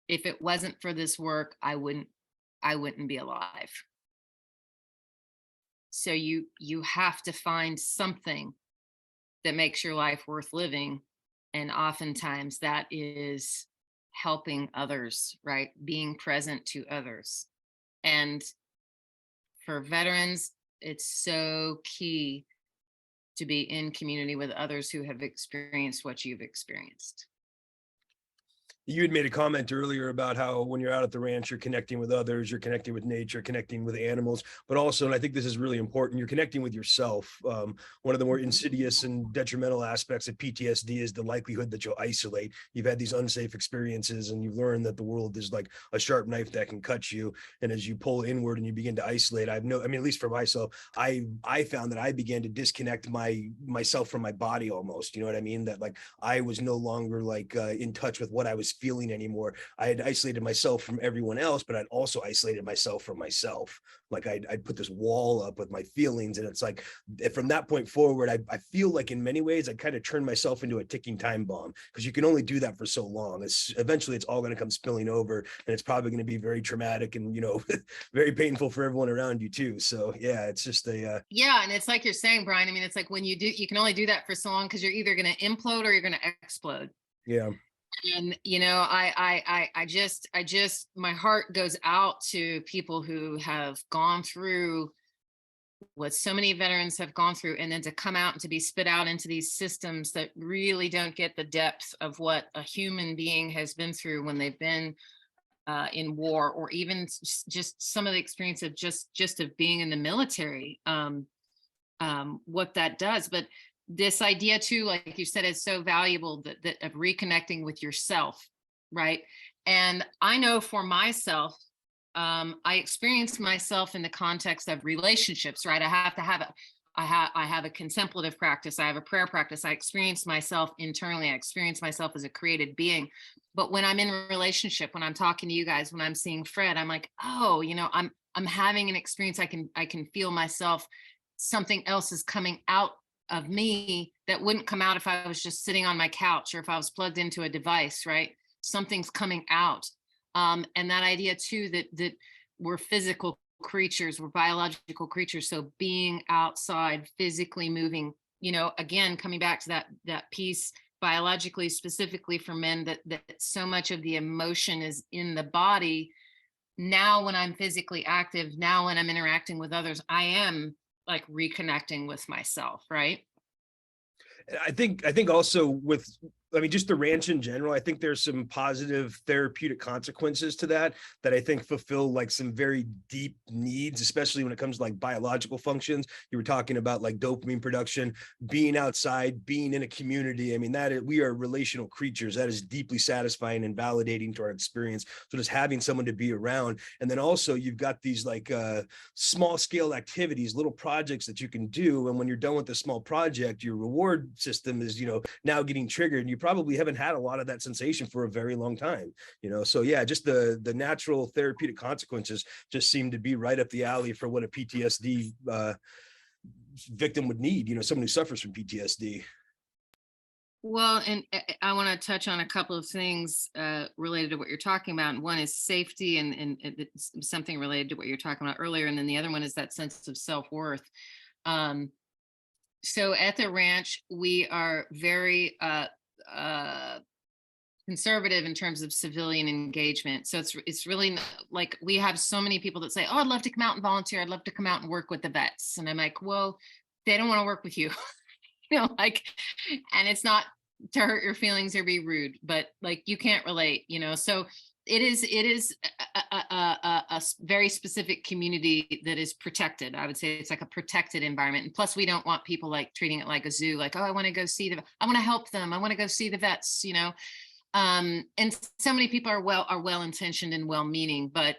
Speaker 2: if it wasn't for this work, I wouldn't be alive. So you have to find something that makes your life worth living. And oftentimes that is helping others, right? Being present to others. And for veterans, it's so key to be in community with others who have experienced what you've experienced.
Speaker 3: You had made a comment earlier about how when you're out at the ranch, you're connecting with others, you're connecting with nature, connecting with animals, but also, and I think this is really important, you're connecting with yourself. One of the more insidious and detrimental aspects of PTSD is the likelihood that you'll isolate. You've had these unsafe experiences and you've learned that the world is like a sharp knife that can cut you. And as you pull inward and you begin to isolate, at least for myself, I found that I began to disconnect myself from my body almost, you know what I mean? That like, I was no longer like in touch with what I was feeling anymore. I had isolated myself from everyone else, but I'd also isolated myself from myself. Like I'd put this wall up with my feelings. And it's like, from that point forward, I feel like in many ways, I kind of turned myself into a ticking time bomb, because you can only do that for so long. Eventually it's all going to come spilling over, and it's probably going to be very traumatic and, very painful for everyone around you too. So yeah, it's just
Speaker 2: yeah. And it's like you're saying, Brian, I mean, it's like when you can only do that for so long, because you're either going to implode or you're going to explode.
Speaker 3: Yeah.
Speaker 2: And I just my heart goes out to people who have gone through what so many veterans have gone through, and then to come out and to be spit out into these systems that really don't get the depth of what a human being has been through when they've been in war, or even just some of the experience of just of being in the military, what that does. But this idea too, like you said, is so valuable, that of reconnecting with yourself, right? And I know for myself, I experience myself in the context of relationships, right? I have to have a, I have a contemplative practice. I have a prayer practice. I experience myself internally. I experience myself as a created being. But when I'm in a relationship, when I'm talking to you guys, when I'm seeing Fred, I'm like, oh, I'm having an experience. I can feel myself. Something else is coming out of me that wouldn't come out if I was just sitting on my couch, or if I was plugged into a device, right? Something's coming out. And that idea too, that we're physical creatures, we're biological creatures. So being outside, physically moving, again, coming back to that piece biologically, specifically for men, that so much of the emotion is in the body. Now, when I'm physically active, now when I'm interacting with others, I am like reconnecting with myself, right?
Speaker 3: I think also with, I mean, just the ranch in general, I think there's some positive therapeutic consequences to that I think fulfill like some very deep needs, especially when it comes to like biological functions. You were talking about like dopamine production, being outside, being in a community. I mean, we are relational creatures. That is deeply satisfying and validating to our experience. So just having someone to be around. And then also you've got these like small scale activities, little projects that you can do. And when you're done with the small project, your reward system is, now getting triggered, and you probably haven't had a lot of that sensation for a very long time, so yeah, just the natural therapeutic consequences just seem to be right up the alley for what a PTSD victim would need, someone who suffers from PTSD.
Speaker 2: Well, and I want to touch on a couple of things related to what you're talking about. And one is safety, and it's something related to what you're talking about earlier. And then the other one is that sense of self-worth. So at the ranch, we are very conservative in terms of civilian engagement. So it's really like, we have so many people that say, oh, I'd love to come out and volunteer. I'd love to come out and work with the vets. And I'm like, well, they don't want to work with you. And it's not to hurt your feelings or be rude, but like, you can't relate, so it is a very specific community that is protected. I would say it's like a protected environment. And plus, we don't want people like treating it like a zoo, like, oh, I want to go see I want to help them, I want to go see the vets, and so many people are well-intentioned and well-meaning, but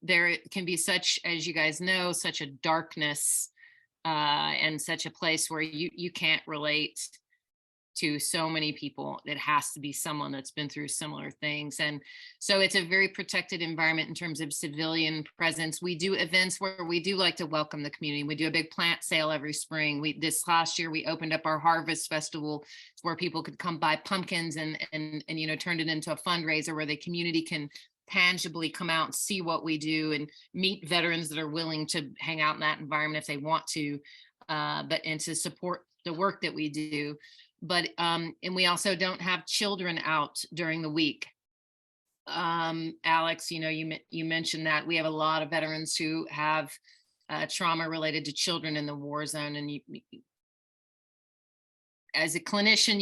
Speaker 2: there can be such, as you guys know, such a darkness and such a place where you can't relate to so many people. That has to be someone that's been through similar things. And so it's a very protected environment in terms of civilian presence. We do events where we do like to welcome the community. We do a big plant sale every spring. This last year we opened up our harvest festival where people could come buy pumpkins and turned it into a fundraiser where the community can tangibly come out and see what we do and meet veterans that are willing to hang out in that environment if they want to, and to support the work that we do. But and we also don't have children out during the week. Alex, you mentioned that we have a lot of veterans who have trauma related to children in the war zone, and as a clinician,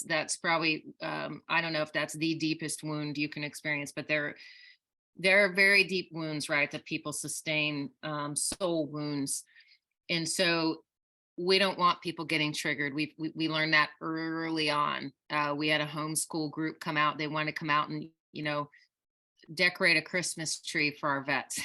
Speaker 2: that's probably I don't know if that's the deepest wound you can experience, but there are very deep wounds, right, that people sustain, soul wounds, and so we don't want people getting triggered. We learned that early on. We had a homeschool group come out. They wanted to come out and decorate a Christmas tree for our vets.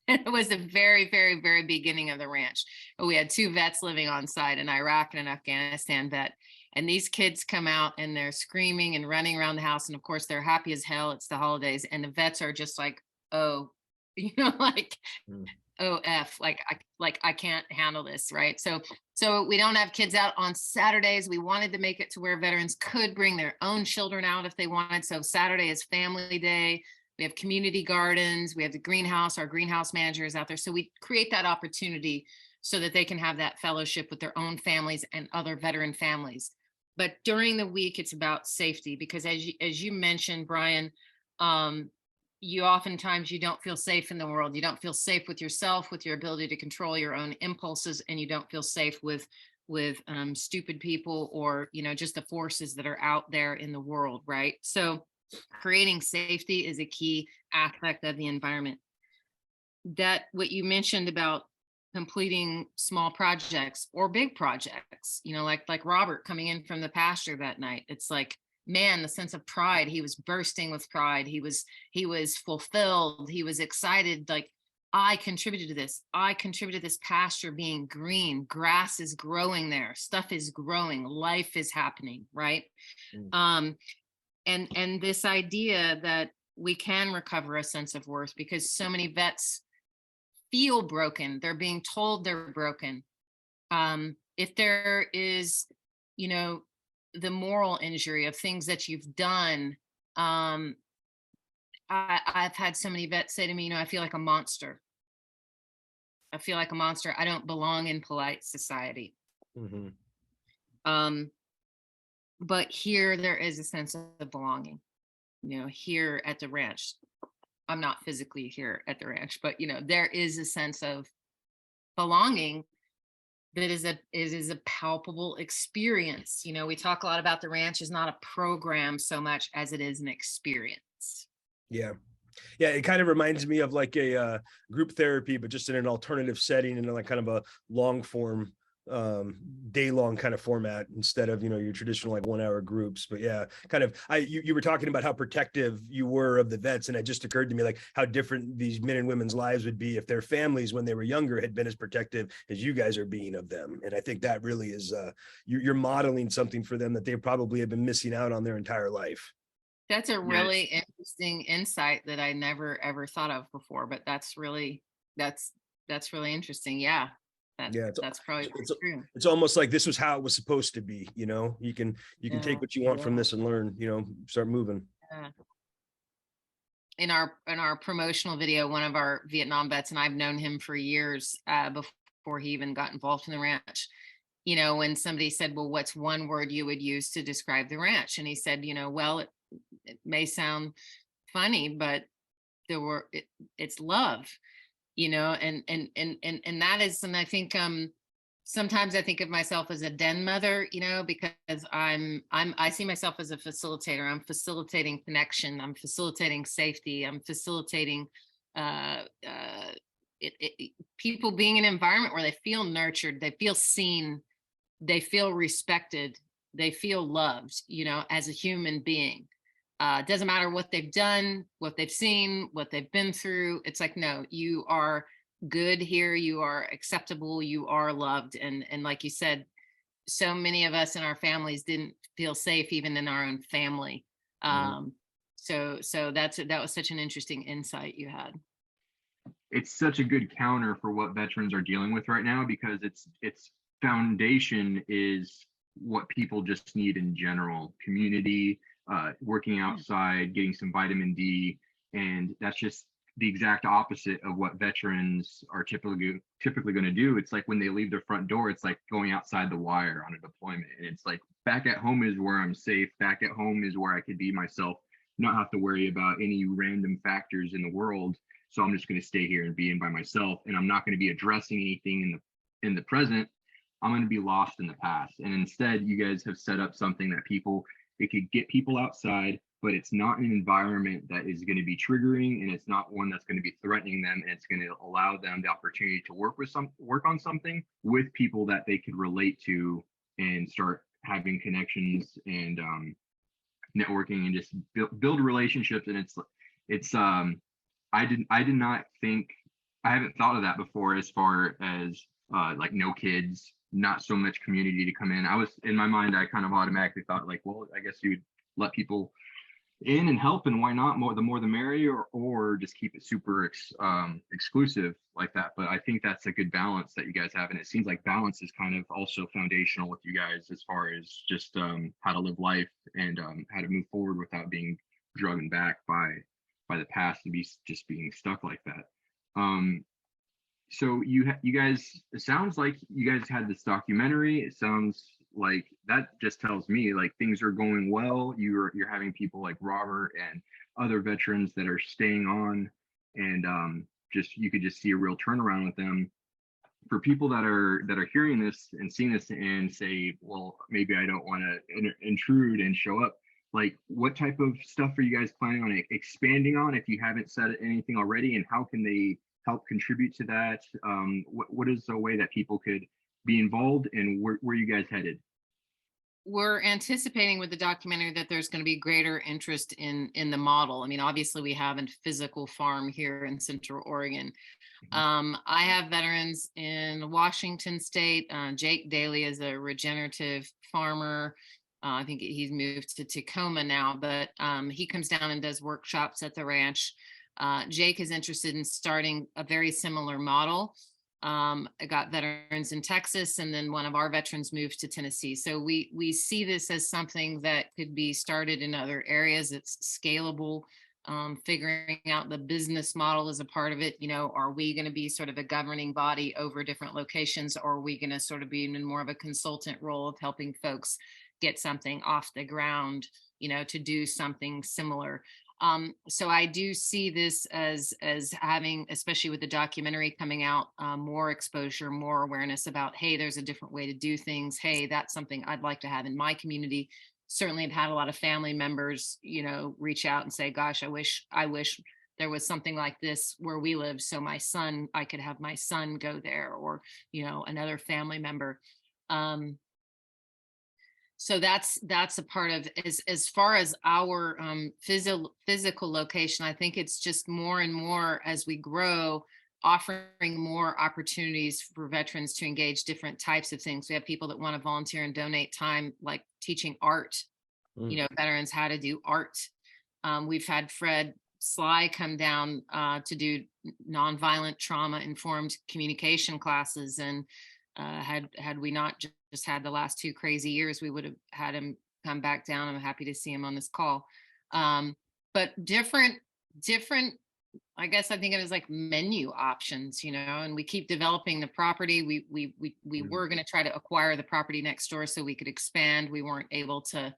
Speaker 2: It was the very, very, very beginning of the ranch. We had 2 vets living on site, an Iraq and an Afghanistan vet. And these kids come out and they're screaming and running around the house. And of course, they're happy as hell. It's the holidays. And the vets are just like, oh, oh, F, I can't handle this, right? So we don't have kids out on Saturdays. We wanted to make it to where veterans could bring their own children out if they wanted. So Saturday is family day. We have community gardens. We have the greenhouse. Our greenhouse manager is out there. So we create that opportunity so that they can have that fellowship with their own families and other veteran families. but during the week it's about safety, because as you mentioned, Brian, you oftentimes you don't feel safe in the world. You don't feel safe with yourself, with your ability to control your own impulses, and you don't feel safe with stupid people, or just the forces that are out there in the world, right? So creating safety is a key aspect of the environment. That what you mentioned about completing small projects or big projects, like Robert coming in from the pasture that night, it's like, man, the sense of pride, he was bursting with pride, he was fulfilled, he was excited, like, I contributed to this. I contributed to this pasture being green. Grass is growing there. Stuff is growing. Life is happening, right? And this idea that we can recover a sense of worth, because so many vets feel broken. They're being told they're broken. If there is, the moral injury of things that you've done, I've had so many vets say to me, I feel like a monster. I feel like a monster. I don't belong in polite society.
Speaker 3: Mm-hmm.
Speaker 2: But here there is a sense of belonging, here at the ranch. I'm not physically here at the ranch, but there is a sense of belonging that is a palpable experience. We talk a lot about the ranch is not a program so much as it is an experience.
Speaker 3: Yeah. It kind of reminds me of like a group therapy, but just in an alternative setting, and like kind of a long form, day-long kind of format, instead of your traditional like 1 hour groups. But yeah, kind of you were talking about how protective you were of the vets, and it just occurred to me like how different these men and women's lives would be if their families when they were younger had been as protective as you guys are being of them. And I think that really is you're modeling something for them that they probably have been missing out on their entire life.
Speaker 2: That's a really interesting insight that I never ever thought of before, but that's really interesting. Yeah. That's probably true.
Speaker 3: It's almost like this was how it was supposed to be. You can take what you want from this and learn, start moving.
Speaker 2: In our promotional video, one of our Vietnam vets, and I've known him for years, before he even got involved in the ranch, when somebody said, well, what's one word you would use to describe the ranch? And he said, well, it may sound funny, but it's love. And that is, and I think sometimes I think of myself as a den mother, because I see myself as a facilitator. I'm facilitating connection, I'm facilitating safety, I'm facilitating people being in an environment where they feel nurtured, they feel seen, they feel respected, they feel loved, as a human being. It doesn't matter what they've done, what they've seen, what they've been through. It's like, no, you are good here. You are acceptable. You are loved. And like you said, so many of us in our families didn't feel safe, even in our own family. So that was such an interesting insight you had.
Speaker 1: It's such a good counter for what veterans are dealing with right now, because its foundation is what people just need in general: community, working outside, getting some vitamin D. And that's just the exact opposite of what veterans are typically going to do. It's like when they leave their front door, it's like going outside the wire on a deployment. And it's like, back at home is where I'm safe. Back at home is where I could be myself, not have to worry about any random factors in the world. So I'm just going to stay here and be in by myself. And I'm not going to be addressing anything in the present. I'm going to be lost in the past. And instead, you guys have set up something that it could get people outside, but it's not an environment that is going to be triggering, and it's not one that's going to be threatening them, and it's going to allow them the opportunity to work on something with people that they could relate to and start having connections and networking and just build relationships. And I did not think, I haven't thought of that before, as far as like no kids, not so much community to come in. I was, in my mind, I kind of automatically thought like, well, I guess you'd let people in and help, and why not? The more the merrier, or just keep it super exclusive like that. But I think that's a good balance that you guys have, and it seems like balance is kind of also foundational with you guys, as far as just how to live life and how to move forward without being drugged back by the past and just being stuck like that. So you guys, it sounds like you guys had this documentary. It sounds like that just tells me like things are going well. You're having people like Robert and other veterans that are staying on, and just you could just see a real turnaround with them. For people that are hearing this and seeing this and say, well, maybe I don't want to intrude and show up, like what type of stuff are you guys planning on expanding on if you haven't said anything already, and how can they help contribute to that? What is a way that people could be involved, and where you guys headed?
Speaker 2: We're anticipating with the documentary that there's going to be greater interest in the model. I mean, obviously we have a physical farm here in Central Oregon. I have veterans in Washington State. Jake Daly is a regenerative farmer. I think he's moved to Tacoma now, but he comes down and does workshops at the ranch. Jake is interested in starting a very similar model. I got veterans in Texas, and then one of our veterans moved to Tennessee. So we see this as something that could be started in other areas. It's scalable. Figuring out the business model is a part of it. You know, are we going to be sort of a governing body over different locations, or are we going to sort of be in more of a consultant role of helping folks get something off the ground, you know, to do something similar? So I do see this as having, especially with the documentary coming out, more exposure, more awareness about, hey, there's a different way to do things. Hey, that's something I'd like to have in my community. Certainly have had a lot of family members, you know, reach out and say, gosh, I wish there was something like this where we live. So I could have my son go there, or, you know, another family member. So that's a part of, as far as our physical location. I think it's just more and more as we grow, offering more opportunities for veterans to engage different types of things. We have people that want to volunteer and donate time, like teaching art, you know, veterans how to do art. We've had Fred Sly come down to do nonviolent trauma informed communication classes, and had we not just had the last 2 crazy years, we would have had him come back down. I'm happy to see him on this call. But different, I guess I think it was like menu options, you know, and we keep developing the property. We were going to try to acquire the property next door so we could expand. We weren't able to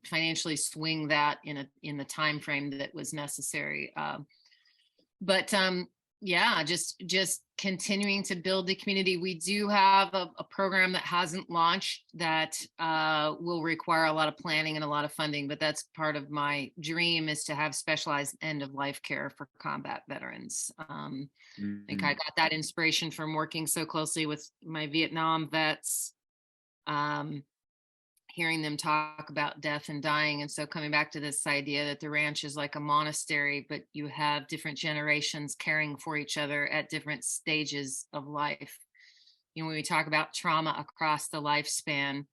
Speaker 2: financially swing that in the time frame that was necessary. But yeah, just continuing to build the community. We do have a program that hasn't launched that will require a lot of planning and a lot of funding, but that's part of my dream, is to have specialized end of life care for combat veterans. I think I got that inspiration from working so closely with my Vietnam vets, hearing them talk about death and dying. And so coming back to this idea that the ranch is like a monastery, but you have different generations caring for each other at different stages of life. You know, when we talk about trauma across the lifespan,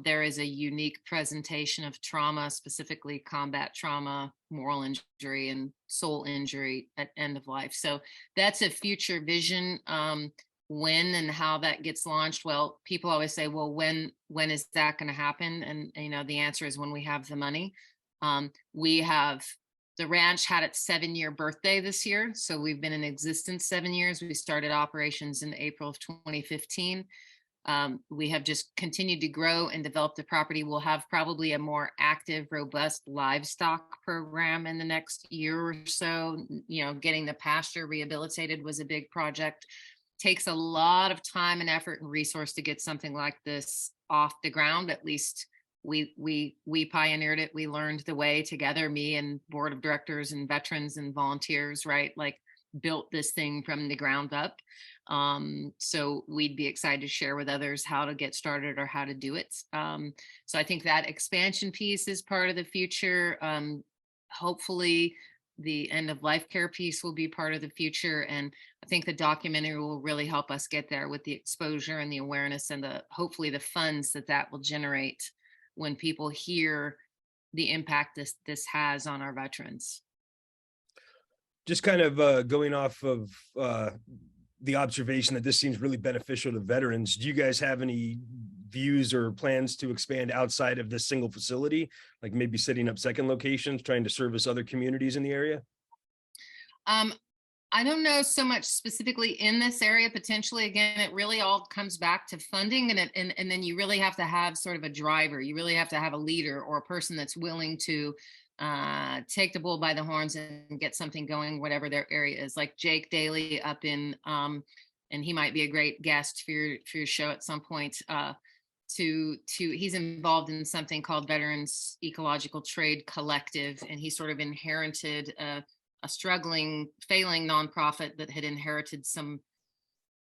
Speaker 2: there is a unique presentation of trauma, specifically combat trauma, moral injury, and soul injury at end of life. So that's a future vision. When and how that gets launched, well, people always say, well, when is that going to happen? And you know, the answer is when we have the money. The ranch had its 7-year birthday this year, so we've been in existence 7 years. We started operations in April of 2015. We have just continued to grow and develop the property. We'll have probably a more active, robust livestock program in the next year or so. You know, getting the pasture rehabilitated was a big project. Takes a lot of time and effort and resource to get something like this off the ground. At least we pioneered it. We learned the way together, me and board of directors and veterans and volunteers, right? Like built this thing from the ground up. So we'd be excited to share with others how to get started or how to do it. So I think that expansion piece is part of the future. Hopefully the end of life care piece will be part of the future. And I think the documentary will really help us get there with the exposure and the awareness and hopefully the funds that will generate when people hear the impact this has on our veterans.
Speaker 3: Just kind of going off of the observation that this seems really beneficial to veterans, do you guys have any views or plans to expand outside of this single facility, like maybe setting up second locations, trying to service other communities in the area?
Speaker 2: I don't know so much specifically in this area. Potentially, again, it really all comes back to funding, and then you really have to have sort of a driver. You really have to have a leader or a person that's willing to take the bull by the horns and get something going, whatever their area is. Like Jake Daly up in, and he might be a great guest for your show at some point. He's involved in something called Veterans Ecological Trade Collective, and he sort of inherited a struggling, failing nonprofit that had inherited some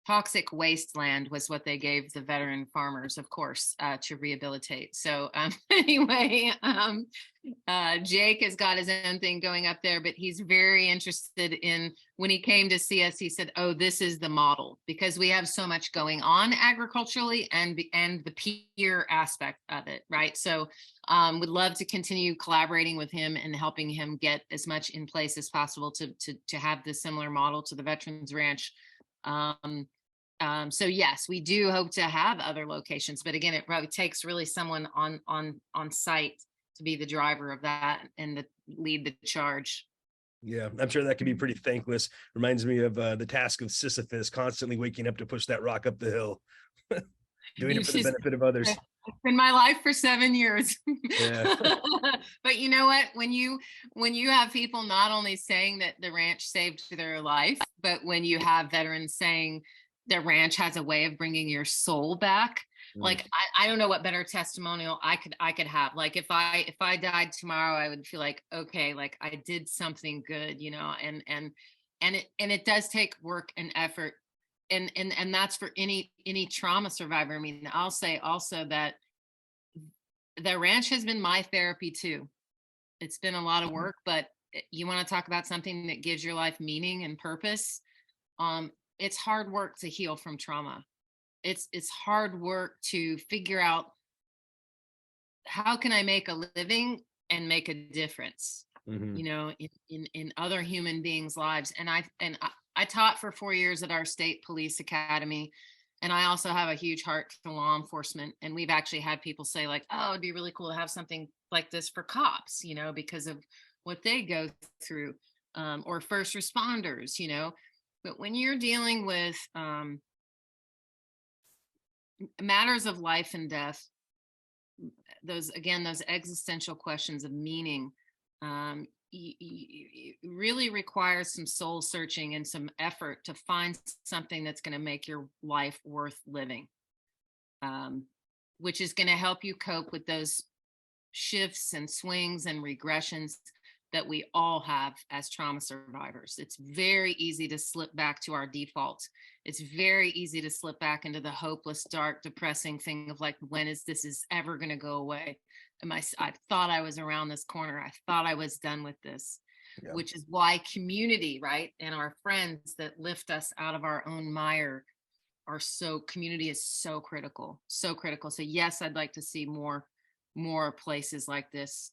Speaker 2: toxic wasteland, was what they gave the veteran farmers, of course, to rehabilitate. So anyway, Jake has got his own thing going up there, but he's very interested in, when he came to see us, he said, oh, this is the model, because we have so much going on agriculturally and the peer aspect of it, right? So would love to continue collaborating with him and helping him get as much in place as possible to have this similar model to the Veterans Ranch. So yes, we do hope to have other locations, but again, it probably takes really someone on site to be the driver of that and lead the charge.
Speaker 3: Yeah, I'm sure that can be pretty thankless. Reminds me of the task of Sisyphus, constantly waking up to push that rock up the hill, doing it for the benefit of others.
Speaker 2: It's been my life for 7 years.
Speaker 3: Yeah.
Speaker 2: But you know what? When you have people not only saying that the ranch saved their life, but when you have veterans saying the ranch has a way of bringing your soul back, like I don't know what better testimonial I could have. Like if I died tomorrow, I would feel like, okay, like I did something good, you know, and it does take work and effort. And that's for any trauma survivor. I mean, I'll say also that the ranch has been my therapy too. It's been a lot of work, but you want to talk about something that gives your life meaning and purpose. It's hard work to heal from trauma. It's hard work to figure out, how can I make a living and make a difference, you know, in other human beings' lives. And I taught for 4 years at our state police academy, and I also have a huge heart for law enforcement. And we've actually had people say like, oh, it'd be really cool to have something like this for cops, you know, because of what they go through, or first responders, you know. But when you're dealing with matters of life and death, those existential questions of meaning, really requires some soul searching and some effort to find something that's going to make your life worth living, which is going to help you cope with those shifts and swings and regressions that we all have as trauma survivors. It's very easy to slip back to our default. It's very easy to slip back into the hopeless, dark, depressing thing of like, when is this ever going to go away? I thought I was around this corner. I thought I was done with this, which is why community, right? And our friends that lift us out of our own mire community is so critical, so critical. So yes, I'd like to see more places like this,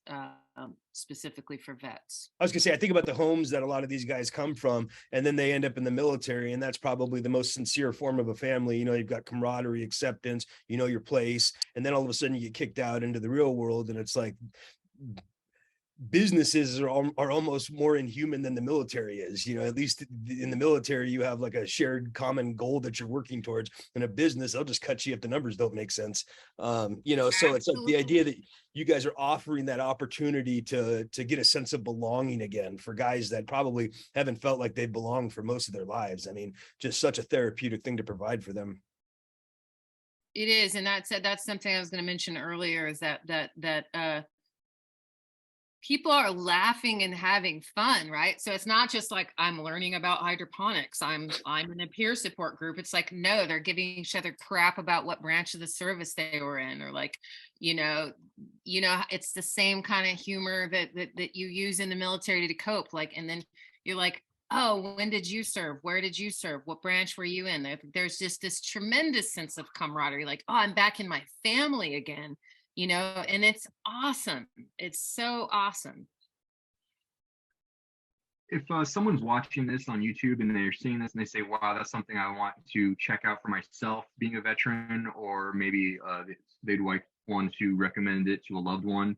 Speaker 2: specifically for vets.
Speaker 3: I was gonna say, I think about the homes that a lot of these guys come from, and then they end up in the military, and that's probably the most sincere form of a family. You know, you've got camaraderie, acceptance, you know your place, and then all of a sudden you get kicked out into the real world, and it's like businesses are almost more inhuman than the military is. You know, at least in the military you have like a shared common goal that you're working towards. In a business, they'll just cut you if the numbers don't make sense. You know, so it's like the idea that you guys are offering that opportunity to get a sense of belonging again for guys that probably haven't felt like they belong for most of their lives. I mean, just such a therapeutic thing to provide for them.
Speaker 2: It is, and that's something I was going to mention earlier, is that people are laughing and having fun, right? So it's not just like I'm learning about hydroponics, I'm in a peer support group. It's like, no, they're giving each other crap about what branch of the service they were in, or like, you know, it's the same kind of humor that you use in the military to cope. Like, and then you're like, oh, when did you serve? Where did you serve? What branch were you in? There's just this tremendous sense of camaraderie. Like, oh, I'm back in my family again. You know, and it's awesome. It's so awesome.
Speaker 1: If someone's watching this on YouTube and they're seeing this and they say, wow, that's something I want to check out for myself, being a veteran, or maybe they'd want to recommend it to a loved one,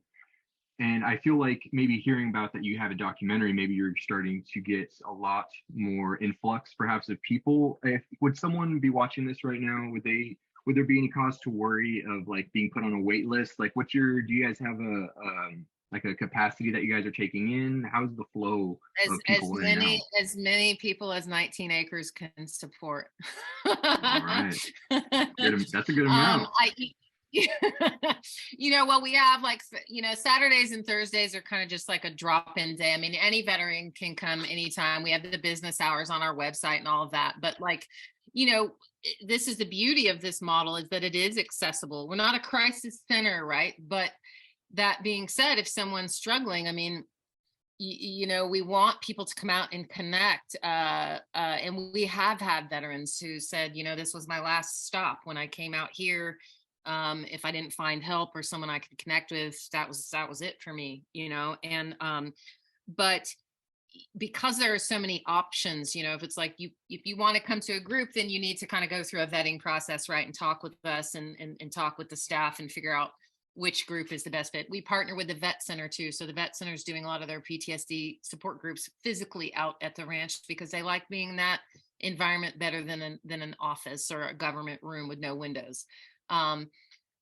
Speaker 1: And I feel like maybe hearing about that you have a documentary, maybe you're starting to get a lot more influx perhaps of people. Would someone be watching this right now? Would there be any cause to worry of like being put on a wait list? Like do you guys have like a capacity that you guys are taking in? How's the flow of people right now?
Speaker 2: As many people as 19 acres can support.
Speaker 1: All right. That's a good
Speaker 2: um
Speaker 1: amount.
Speaker 2: I well, we have like, Saturdays and Thursdays are kind of just like a drop-in day. I mean, any veteran can come anytime. We have the business hours on our website and all of that, but like, this is the beauty of this model, is that it is accessible. We're not a crisis center, right? But that being said, if someone's struggling, I mean, we want people to come out and connect. And we have had veterans who said, this was my last stop when I came out here. If I didn't find help or someone I could connect with, that was it for me, and but because there are so many options, if it's like if you want to come to a group, then you need to kind of go through a vetting process, right? And talk with us and talk with the staff and figure out which group is the best fit. We partner with the vet center too. So the vet center is doing a lot of their PTSD support groups physically out at the ranch because they like being in that environment better than an office or a government room with no windows.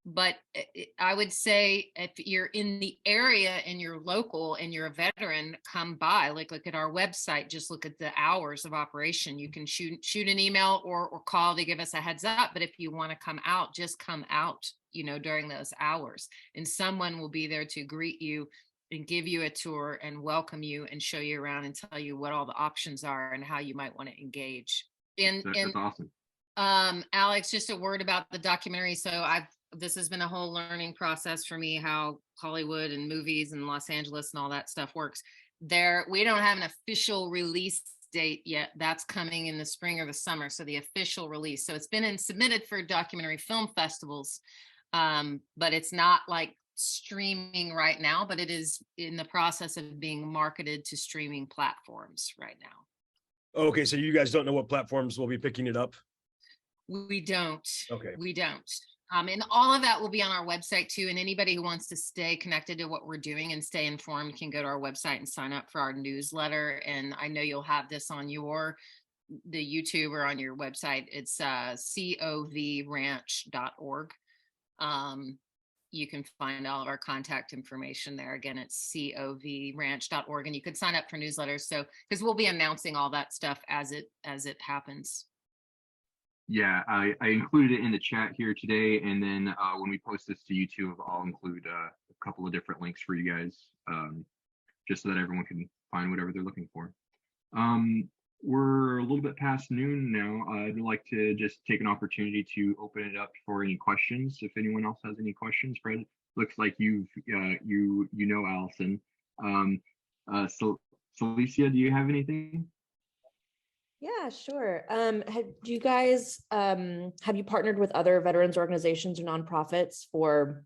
Speaker 2: But I would say if you're in the area and you're local and you're a veteran, come by, like look at our website, just look at the hours of operation. You can shoot an email or call to give us a heads up. But if you want to come out, just come out, during those hours, and someone will be there to greet you and give you a tour and welcome you and show you around and tell you what all the options are and how you might want to engage.
Speaker 1: That's awesome.
Speaker 2: Alex, just a word about the documentary. So this has been a whole learning process for me, how Hollywood and movies and Los Angeles and all that stuff works. We don't have an official release date yet. That's coming in the spring or the summer. So the official release. So it's been submitted for documentary film festivals, but it's not like streaming right now, but it is in the process of being marketed to streaming platforms right now.
Speaker 3: Okay, so you guys don't know what platforms will be picking it up?
Speaker 2: We don't.
Speaker 3: Okay.
Speaker 2: We don't. And all of that will be on our website too. And anybody who wants to stay connected to what we're doing and stay informed can go to our website and sign up for our newsletter. And I know you'll have this on the YouTube or on your website. It's COVranch.org. You can find all of our contact information there. Again, it's COVranch.org, and you can sign up for newsletters. So, because we'll be announcing all that stuff as it happens.
Speaker 1: Yeah, I included it in the chat here today, and then when we post this to YouTube, I'll include a couple of different links for you guys, just so that everyone can find whatever they're looking for. We're a little bit past noon now. I'd like to just take an opportunity to open it up for any questions. If anyone else has any questions, Fred, looks like you know Alison. So Celicia, do you have anything?
Speaker 4: Yeah, sure. Have you guys have you partnered with other veterans organizations or nonprofits for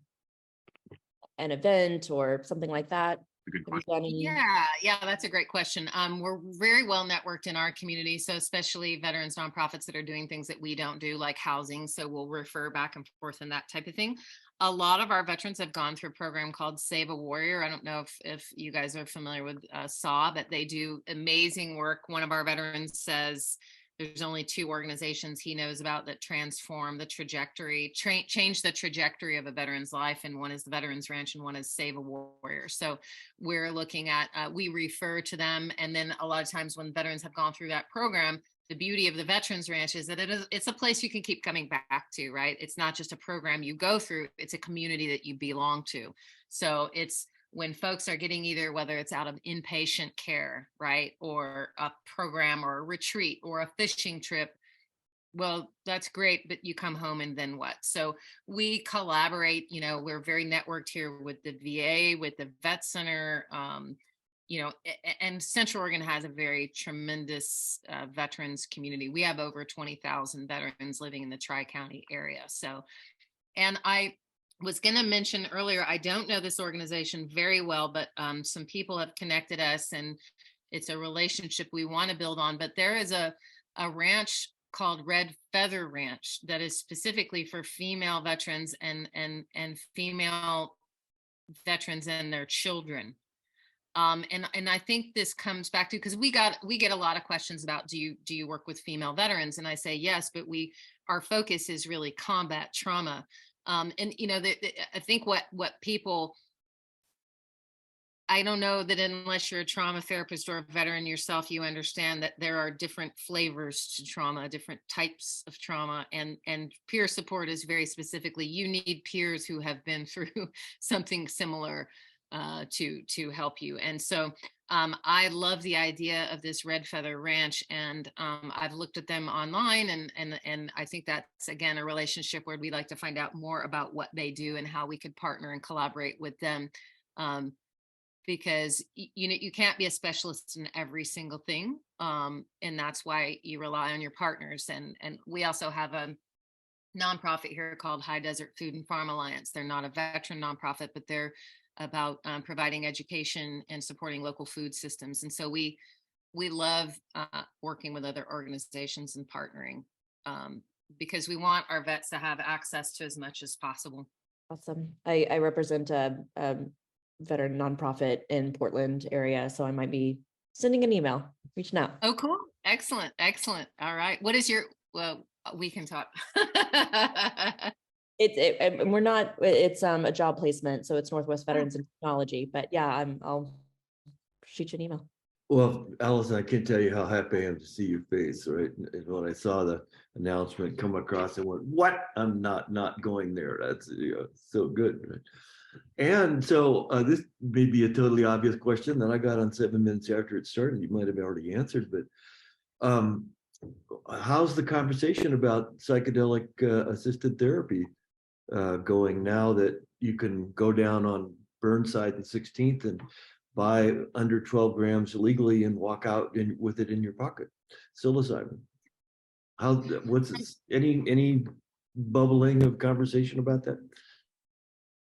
Speaker 4: an event or something like that?
Speaker 1: A good question.
Speaker 2: Yeah, that's a great question. We're very well networked in our community, so especially veterans nonprofits that are doing things that we don't do, like housing. So we'll refer back and forth and that type of thing. A lot of our veterans have gone through a program called Save a Warrior. I don't know if you guys are familiar with SAW, but they do amazing work. One of our veterans says there's only 2 organizations he knows about that transform the trajectory, change the trajectory of a veteran's life. And one is the Veterans Ranch and one is Save a Warrior. So we're looking at, we refer to them. And then a lot of times when veterans have gone through that program, the beauty of the Veterans Ranch is that it's a place you can keep coming back to, right? It's not just a program you go through, it's a community that you belong to. So it's when folks are getting either, whether it's out of inpatient care, right, or a program or a retreat or a fishing trip, well, that's great, but you come home and then what? So we collaborate, we're very networked here with the VA, with the Vet Center, and Central Oregon has a very tremendous veterans community. We have over 20,000 veterans living in the Tri-County area. So, and I was going to mention earlier, I don't know this organization very well, but some people have connected us and it's a relationship we want to build on. But there is a ranch called Red Feather Ranch that is specifically for female veterans and female veterans and their children. And I think this comes back to, because we get a lot of questions about, do you work with female veterans? And I say yes, but our focus is really combat trauma. And I think what people, I don't know that unless you're a trauma therapist or a veteran yourself, you understand that there are different flavors to trauma, different types of trauma, and peer support is very specifically, you need peers who have been through something similar to help you. And so I love the idea of this Red Feather Ranch, and I've looked at them online, and I think that's, again, a relationship where we'd like to find out more about what they do and how we could partner and collaborate with them. Because you can't be a specialist in every single thing, and that's why you rely on your partners. And we also have a nonprofit here called High Desert Food and Farm Alliance. They're not a veteran nonprofit, but they're about providing education and supporting local food systems. And so we love working with other organizations and partnering, because we want our vets to have access to as much as possible.
Speaker 4: Awesome. I represent a veteran nonprofit in Portland area, so I might be sending an email, reaching out.
Speaker 2: Oh, cool. Excellent. All right. What is your, well, we can talk.
Speaker 4: And we're not, it's a job placement, so it's Northwest Veterans and Technology, but yeah, I'll shoot you an email.
Speaker 5: Well, Alison, I can't tell you how happy I am to see your face, right? And when I saw the announcement come across, I went, what? I'm not going there. That's so good, right? And so this may be a totally obvious question that I got on 7 minutes after it started. You might have already answered, but how's the conversation about psychedelic assisted therapy going now that you can go down on Burnside and 16th and buy under 12 grams legally and walk out with it in your pocket? Psilocybin. What's this, any bubbling of conversation about that?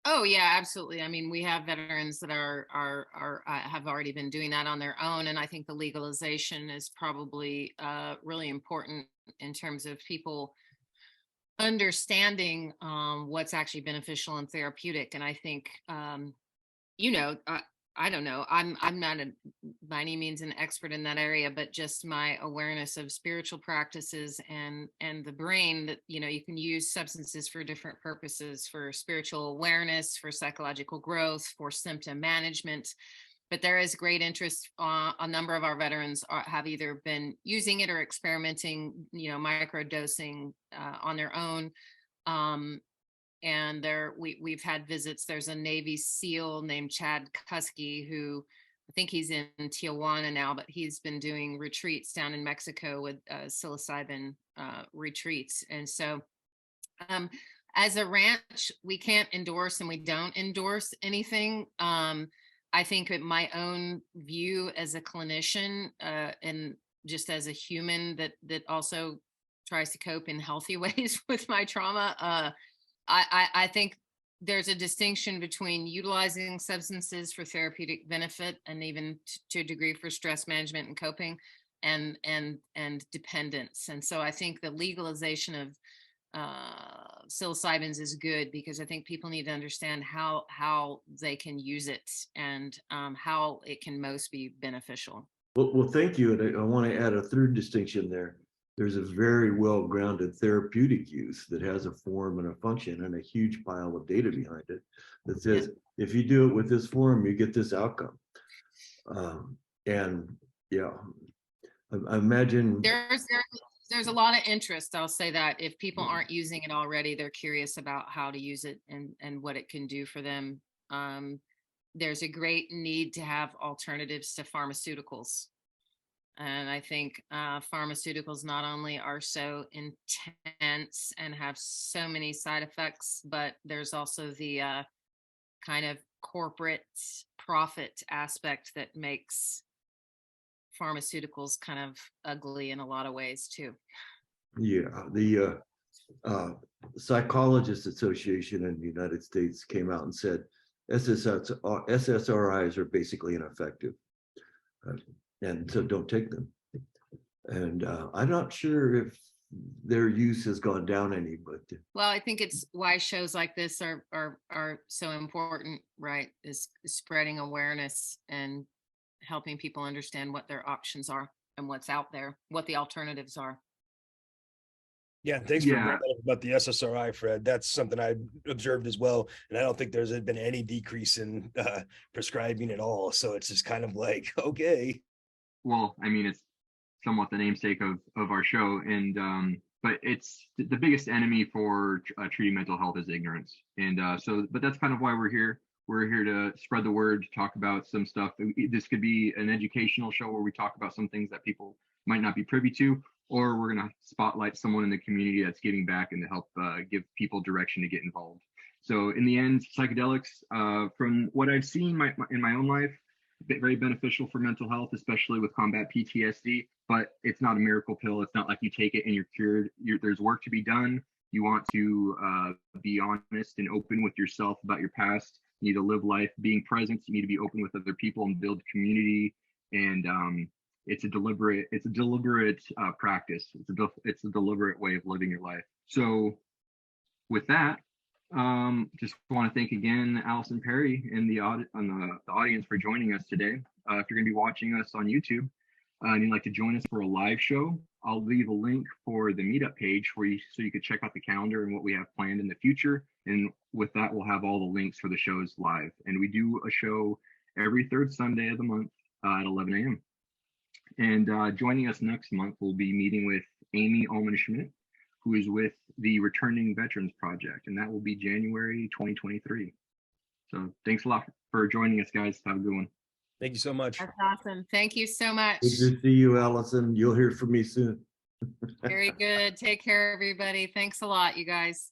Speaker 2: Oh yeah, absolutely. I mean, we have veterans that have already been doing that on their own, and I think the legalization is probably really important in terms of people understanding what's actually beneficial and therapeutic. And I think I don't know. I'm not by any means an expert in that area, but just my awareness of spiritual practices and the brain, that, you can use substances for different purposes, for spiritual awareness, for psychological growth, for symptom management. But there is great interest. A number of our veterans have either been using it or experimenting, microdosing on their own. And we've had visits. There's a Navy SEAL named Chad Kusky, who I think he's in Tijuana now, but he's been doing retreats down in Mexico with psilocybin retreats. And so as a ranch, we can't endorse and we don't endorse anything. I think my own view as a clinician and just as a human that also tries to cope in healthy ways with my trauma, I think there's a distinction between utilizing substances for therapeutic benefit and even to a degree for stress management and coping and dependence. And so I think the legalization of psilocybins is good, because I think people need to understand how they can use it and how it can most be beneficial.
Speaker 5: Well, thank you. And I want to add a third distinction there. There's a very well-grounded therapeutic use that has a form and a function and a huge pile of data behind it that says, if you do it with this form, you get this outcome. And yeah, I imagine
Speaker 2: there's a lot of interest. I'll say that if people aren't using it already, they're curious about how to use it and what it can do for them. There's a great need to have alternatives to pharmaceuticals. And I think pharmaceuticals not only are so intense and have so many side effects, but there's also the kind of corporate profit aspect that makes pharmaceuticals kind of ugly in a lot of ways too.
Speaker 5: Yeah, the Psychologists Association in the United States came out and said SSRIs are basically ineffective. And so don't take them. And I'm not sure if their use has gone down any, but
Speaker 2: Well, I think it's why shows like this are so important, right? Is spreading awareness and helping people understand what their options are and what's out there, what the alternatives are.
Speaker 3: Yeah, thanks for
Speaker 1: Yeah.
Speaker 3: bringing up about the SSRI, Fred. That's something I observed as well, and I don't think there's been any decrease in prescribing at all. So it's just kind of like, okay.
Speaker 1: Well, I mean, it's somewhat the namesake of our show, and but it's the biggest enemy for treating mental health is ignorance, and but that's kind of why we're here. We're here to spread the word, to talk about some stuff. This could be an educational show where we talk about some things that people might not be privy to, or we're going to spotlight someone in the community that's giving back and to help give people direction to get involved. So in the end, psychedelics, from what I've seen in my own life, very beneficial for mental health, especially with combat PTSD, but it's not a miracle pill. It's not like you take it and you're cured. There's work to be done. You want to be honest and open with yourself about your past. You need to live life being present. You need to be open with other people and build community. And it's a deliberate practice. It's a deliberate way of living your life. So with that, just want to thank again Alison Perry and the audience for joining us today. If you're going to be watching us on YouTube and you'd like to join us for a live show, I'll leave a link for the meetup page so you could check out the calendar and what we have planned in the future. And with that, we'll have all the links for the shows live. And we do a show every third Sunday of the month at 11 a.m. And joining us next month, we'll be meeting with Amy Ullman-Schmidt, who is with the Returning Veterans Project, and that will be January 2023. So thanks a lot for joining us, guys. Have a good one.
Speaker 3: Thank you so much.
Speaker 2: That's awesome. Thank you so much.
Speaker 5: good to see you, Allison. You'll hear from me soon.
Speaker 2: Very good. Take care, everybody. Thanks a lot, you guys.